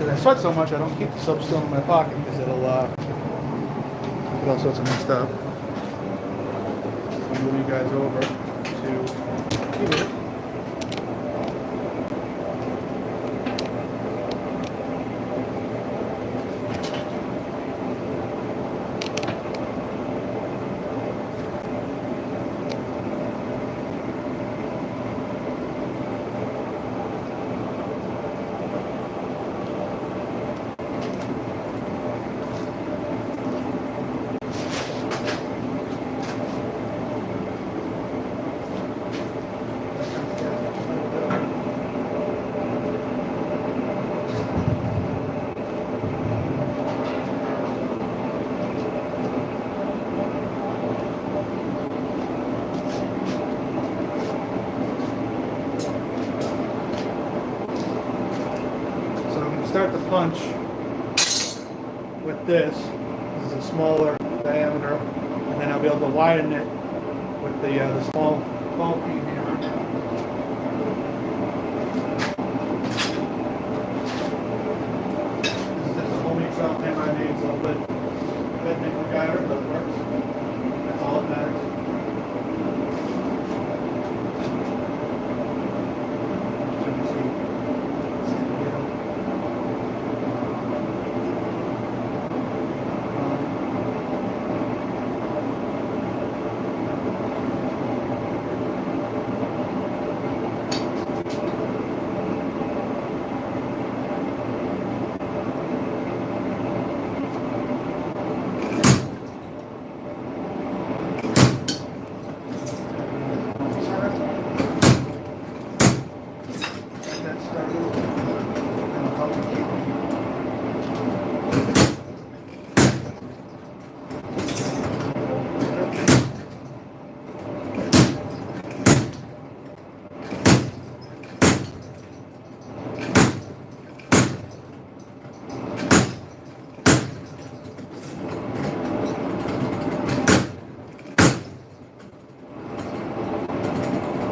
I sweat so much I don't keep the soap still in my pocket because it'll get all sorts of messed up. So I'll move you guys over to here. Start the punch with this. This is a smaller diameter, and then I'll be able to widen it with the small key hammer. This is just a homemade soft hammer I made, so but bed nickel guider, but it works. That's all that matters.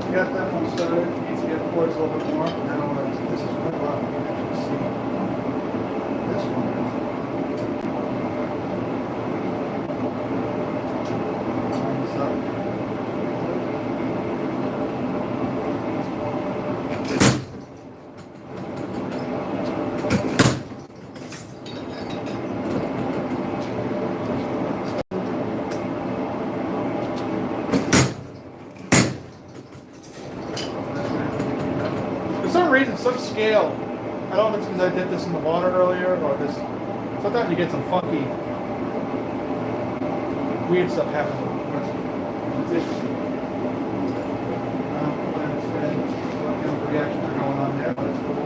Got that one started. Needs to get forwards a little bit more. This is quite a lot. You can actually see this one. Line this up. For some reason, some scale, I don't know if it's because I did this in the water earlier or this, sometimes you get some funky, weird stuff happening. It's interesting. I don't fully understand what kind of reactions are going on there, but it's cool.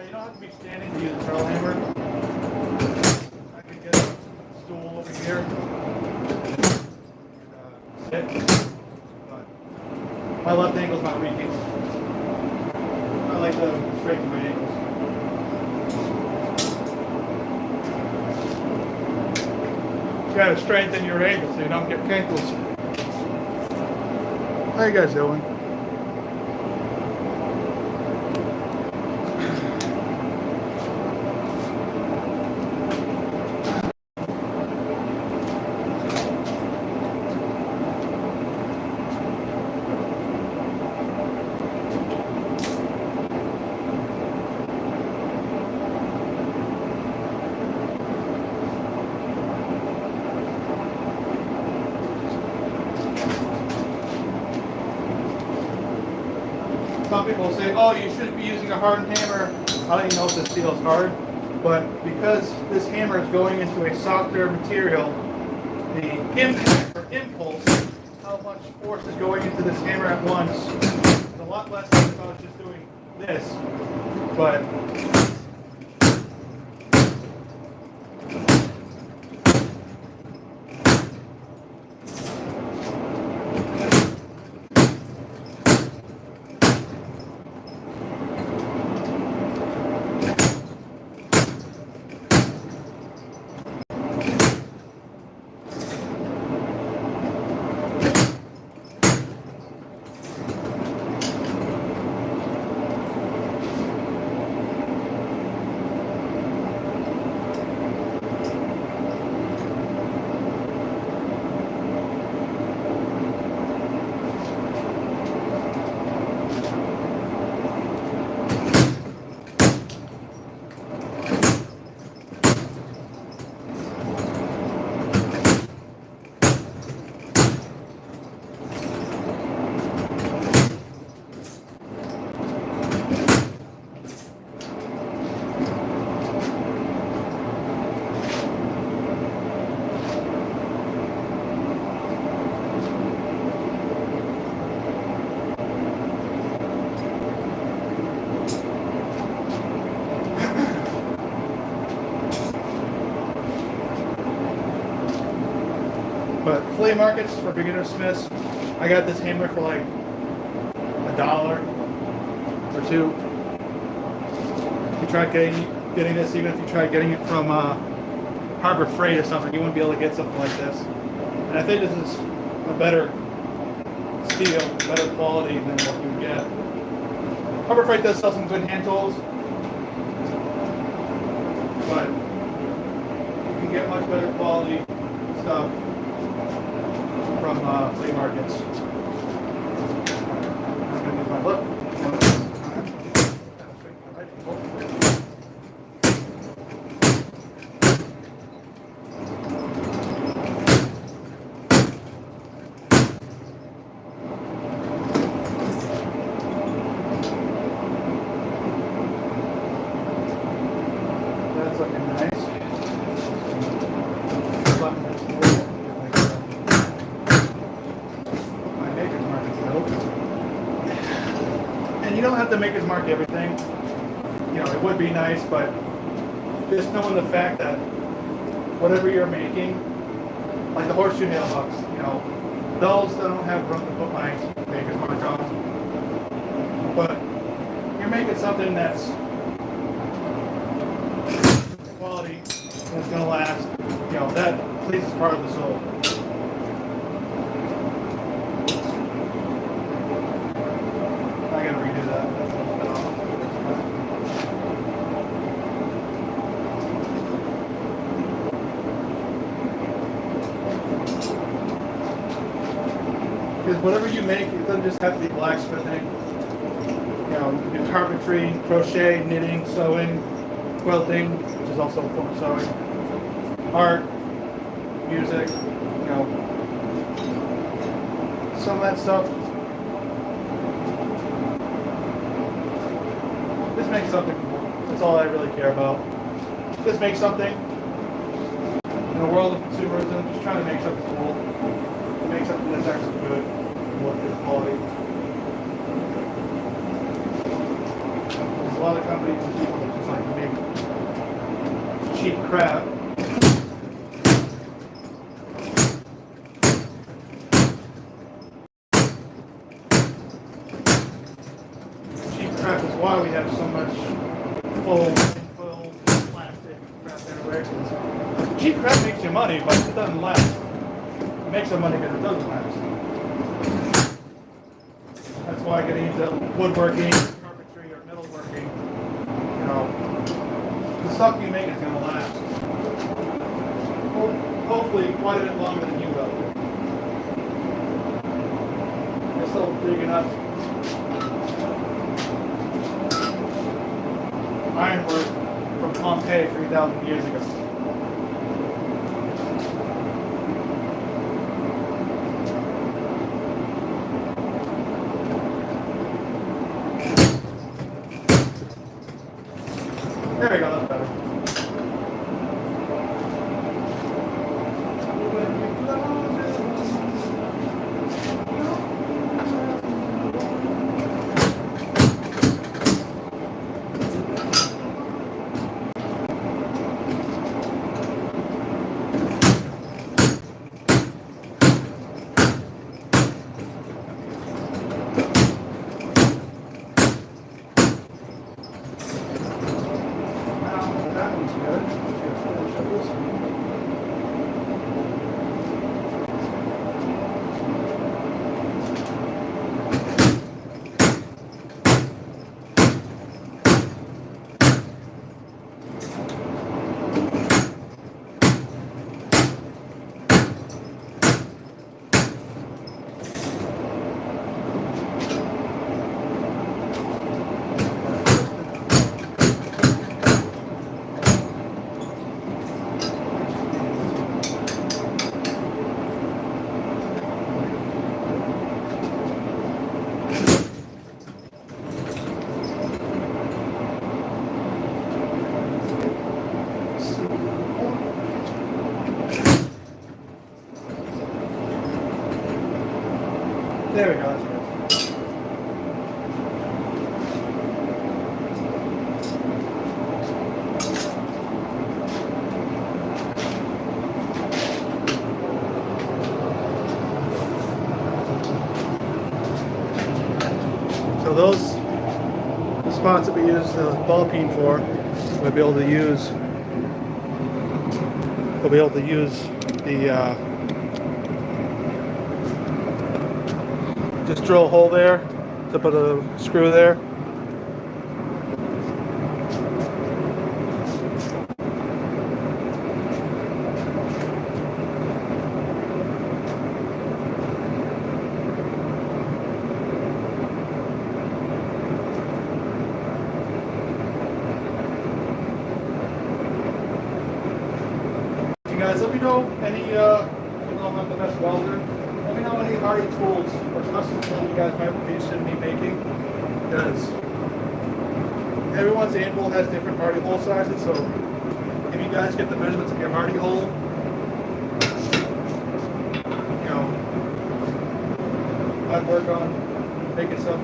you don't have to be standing to use a turtle hammer. I could get a stool over here and sit. But my left ankle's not weak. I like to straighten my ankles. You gotta strengthen your ankles so you don't get cankles. How you guys doing? Some people say, oh, you shouldn't be using a hardened hammer. I don't even know if this steel is hard. But because this hammer is going into a softer material, the impact or impulse, how much force is going into this hammer at once, is a lot less than if I was just doing this. But flea markets for beginner smiths, I got this hammer for like $1 or $2. If you try getting this, even if you try getting it from Harbor Freight or something, you wouldn't be able to get something like this. And I think this is a better steel, better quality than what you would get. Harbor Freight does sell some good hand tools, but you can get much better quality stuff from flea markets. I'm going to use my left. That's looking nice. You don't have to make us mark everything. You know, it would be nice, but just knowing the fact that whatever you're making, like the horseshoe nail hooks, you know, those I don't have room to put my maker's mark on. But you're making something that's quality, that's going to last, you know, that pleases part of the soul. I gotta redo that. Because whatever you make, it doesn't just have to be blacksmithing. You know, you do carpentry, crochet, knitting, sewing, quilting, which is also a form of sewing, art, music, you know, some of that stuff. Just make something cool. That's all I really care about. Just make something. In a world of consumerism, just trying to make something cool. Make something that's actually good and what is quality. a lot of companies and people that just like to make cheap crap. Cheap crap is why we have so much foam plastic crap everywhere. Cheap crap makes you money, but it doesn't last. It makes some money because it doesn't last. That's why getting into woodworking, carpentry, or metalworking, you know, the stuff you make is going to last. Hopefully quite a bit longer than you will. It's still big enough. Ironwork from Pompeii 3,000 years ago. There we go, that's better. There we go, that's good. So those spots that we use the ball peen for, we'll be able to use the just drill a hole there to put a screw there. You guys, let me know any, even though I'm not the best welder, let me know any hardy tools or custom tools you guys might be interested in me making, because everyone's Anvil has different hardy hole sizes, so if you guys get the measurements of your hardy hole, you know, I'd work on making some.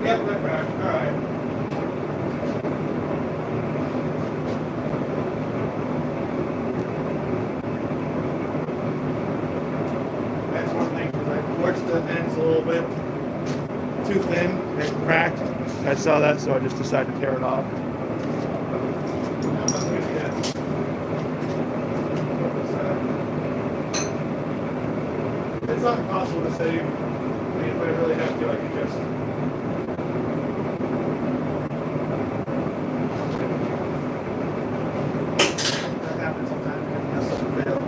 Yep, that cracked. All right. That's one thing, because I forged the ends a little bit too thin. It cracked. I saw that, so I just decided to tear it off. It's not impossible to save. I mean, if I really have to, I can just. That happens sometimes. I can mess up and fail.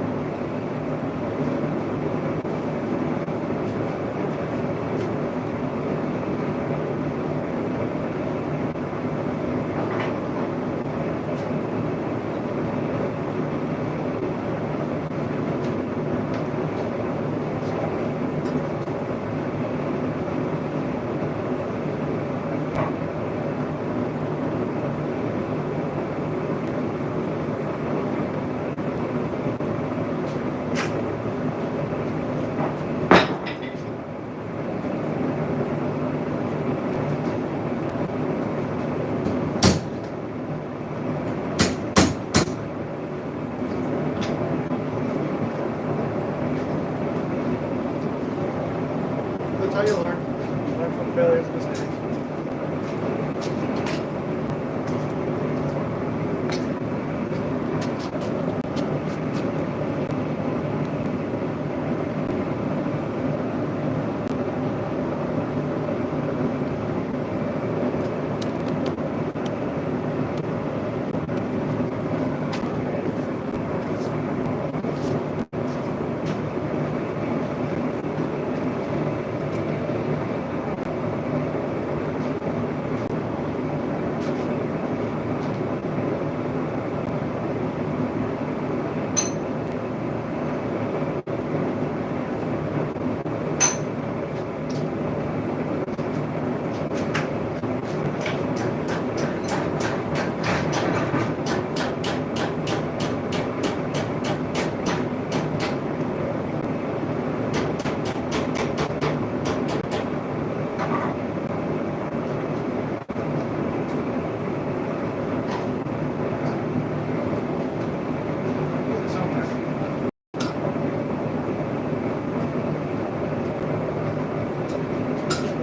That's how you learn. Learn from failures and mistakes.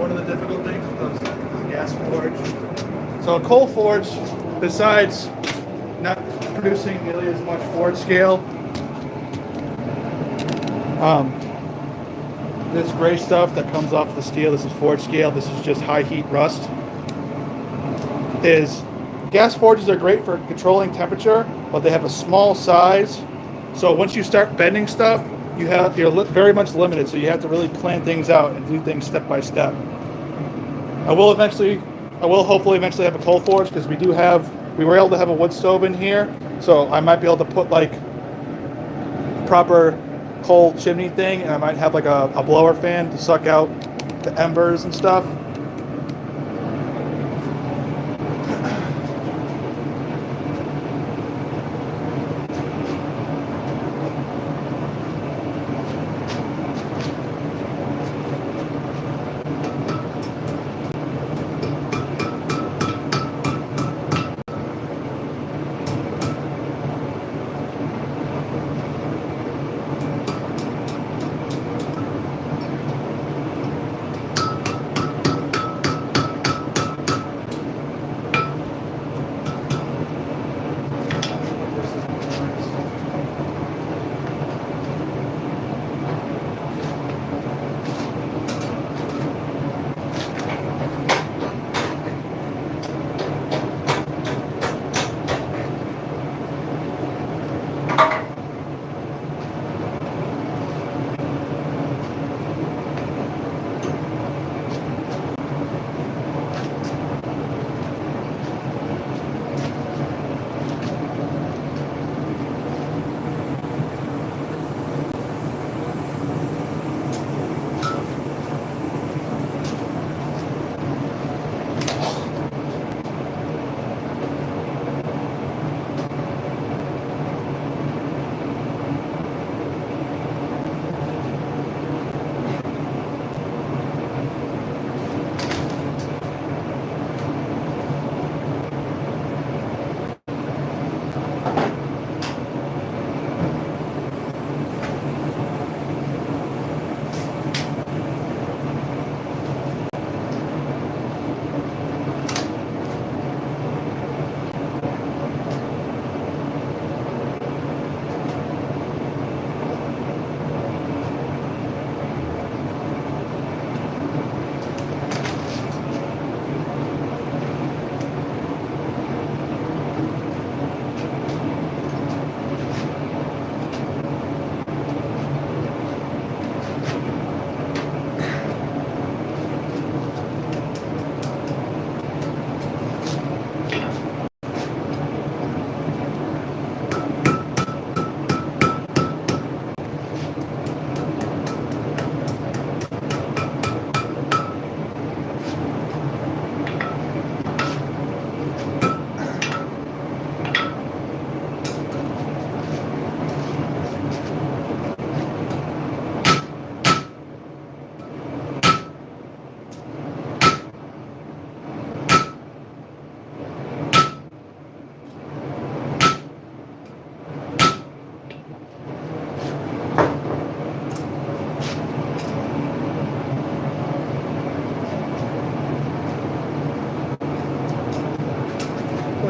One of the difficult things with those gas forge. So a coal forge, besides not producing nearly as much forge scale, this gray stuff that comes off the steel, this is forge scale, this is just high heat rust, is gas forges are great for controlling temperature, but they have a small size. So once you start bending stuff, you're very much limited, so you have to really plan things out and do things step by step. I will hopefully eventually have a coal forge, because we were able to have a wood stove in here, so I might be able to put like a proper coal chimney thing, and I might have like a blower fan to suck out the embers and stuff.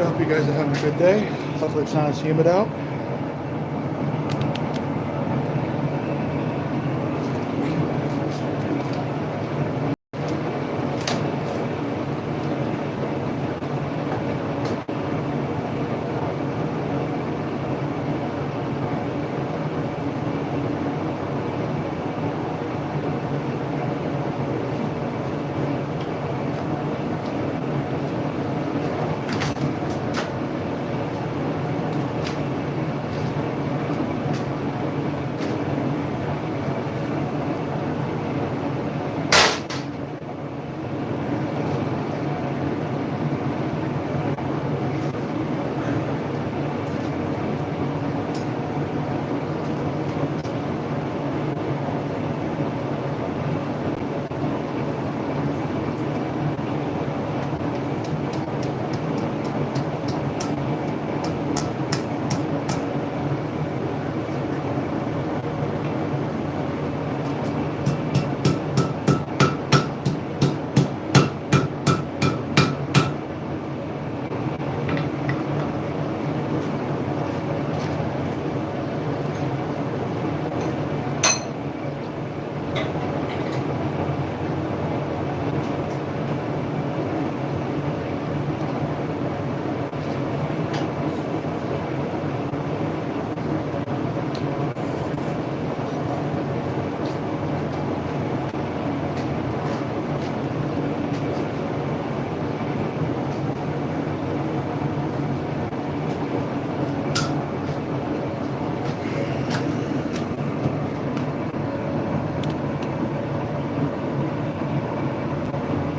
I hope you guys are having a good day. Hopefully it's not as humid out.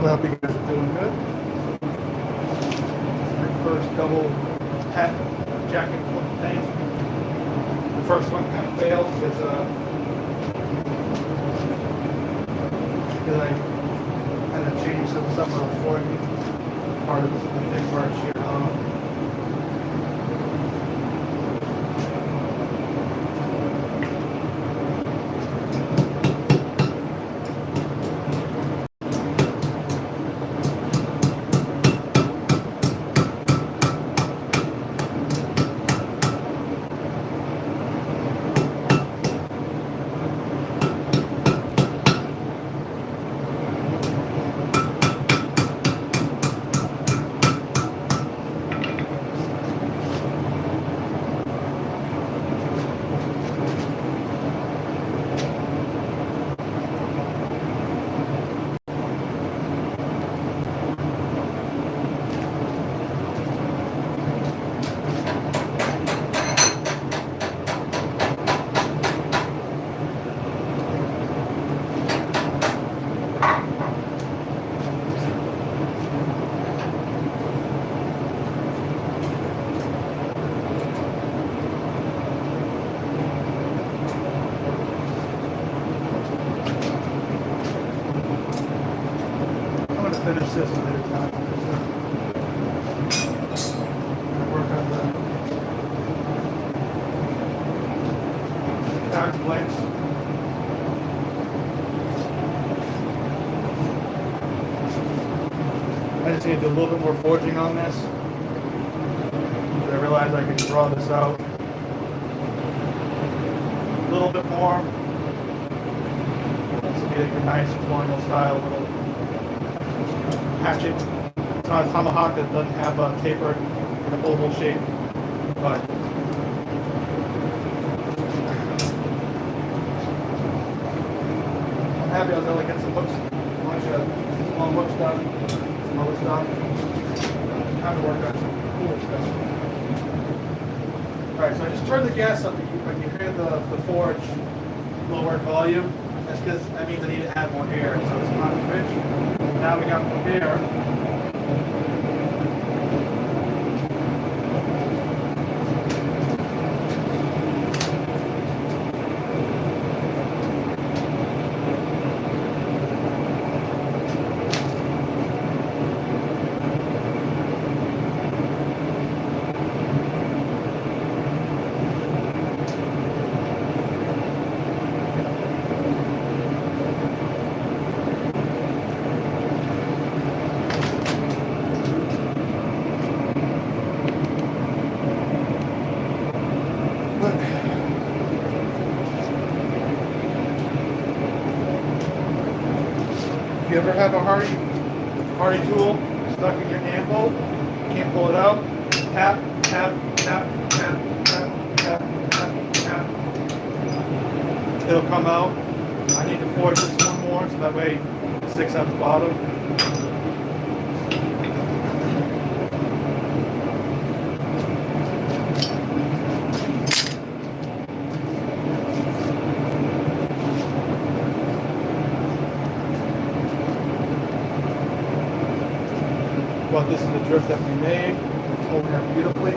Well, I hope you guys are doing good. My first double hat jacket thing. The first one kind of failed because I had to change some stuff on the floor. Part of the thing where it's sheared off. Finish this another time. Work on the back legs. I just need to do a little bit more forging on this. I realized I could draw this out a little bit more. This will be like a nice colonial style little hatchet. It's not a tomahawk that doesn't have a taper in an oval shape, but I'm happy I was able to get some hooks, a bunch of long hooks done, some other stuff. Time to work on some cool stuff. Alright, so I just turned the gas up. When you hear the forge lower volume, that's because that means I need to add more air, so it's not rich. Now we got more air. ever have a hardy tool stuck in your anvil? Can't pull it out? Tap, tap, tap, tap, tap, tap, tap, tap. It'll come out. I need to forge this one more so that way it sticks at the bottom. Well, this is the drift that we made. It's holding up beautifully.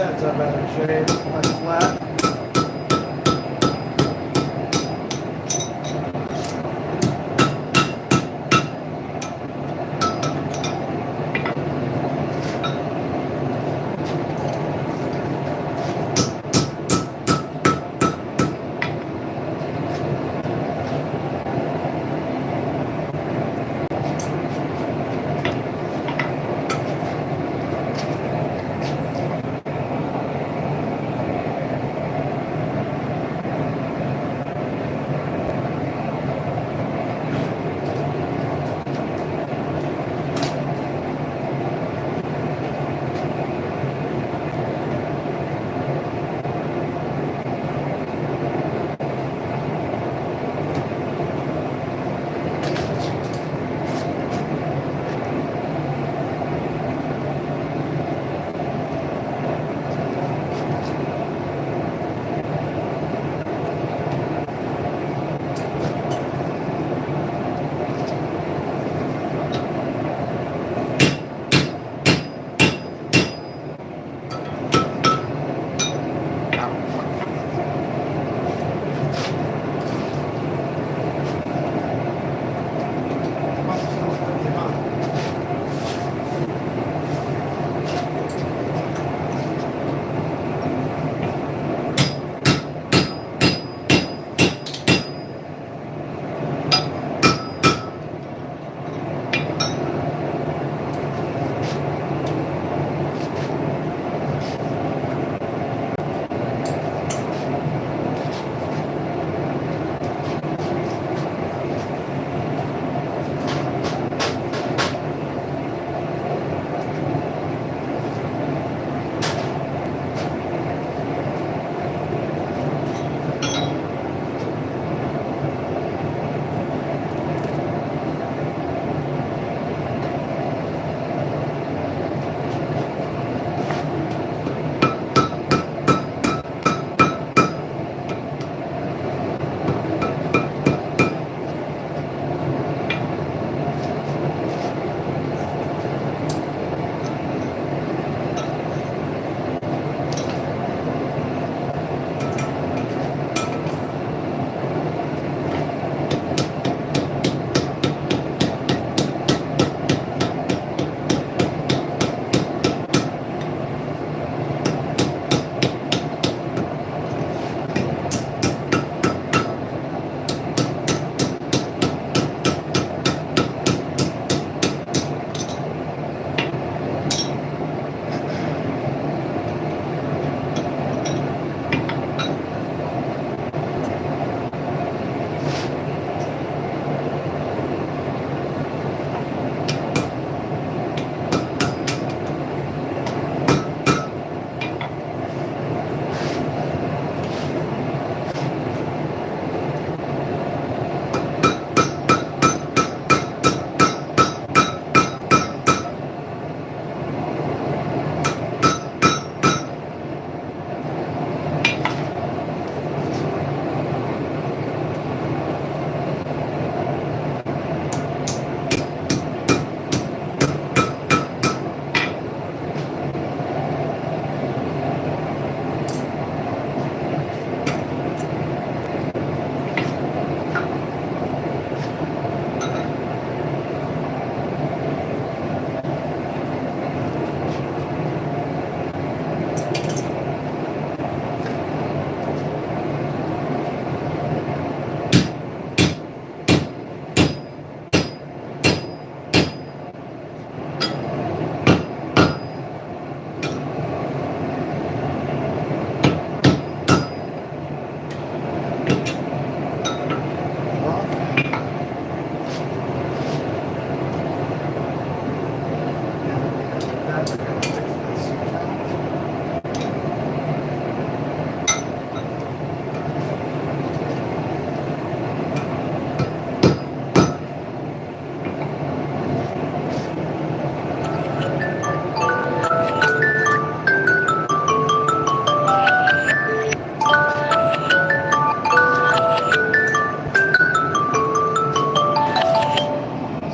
That's a better shape. That's flat.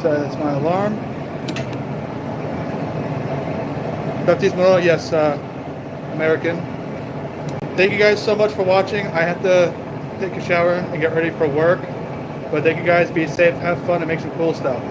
So that's my alarm. Baptiste Moreau, yes. American. Thank you guys so much for watching. I have to take a shower and get ready for work. But thank you guys. Be safe, have fun, and make some cool stuff.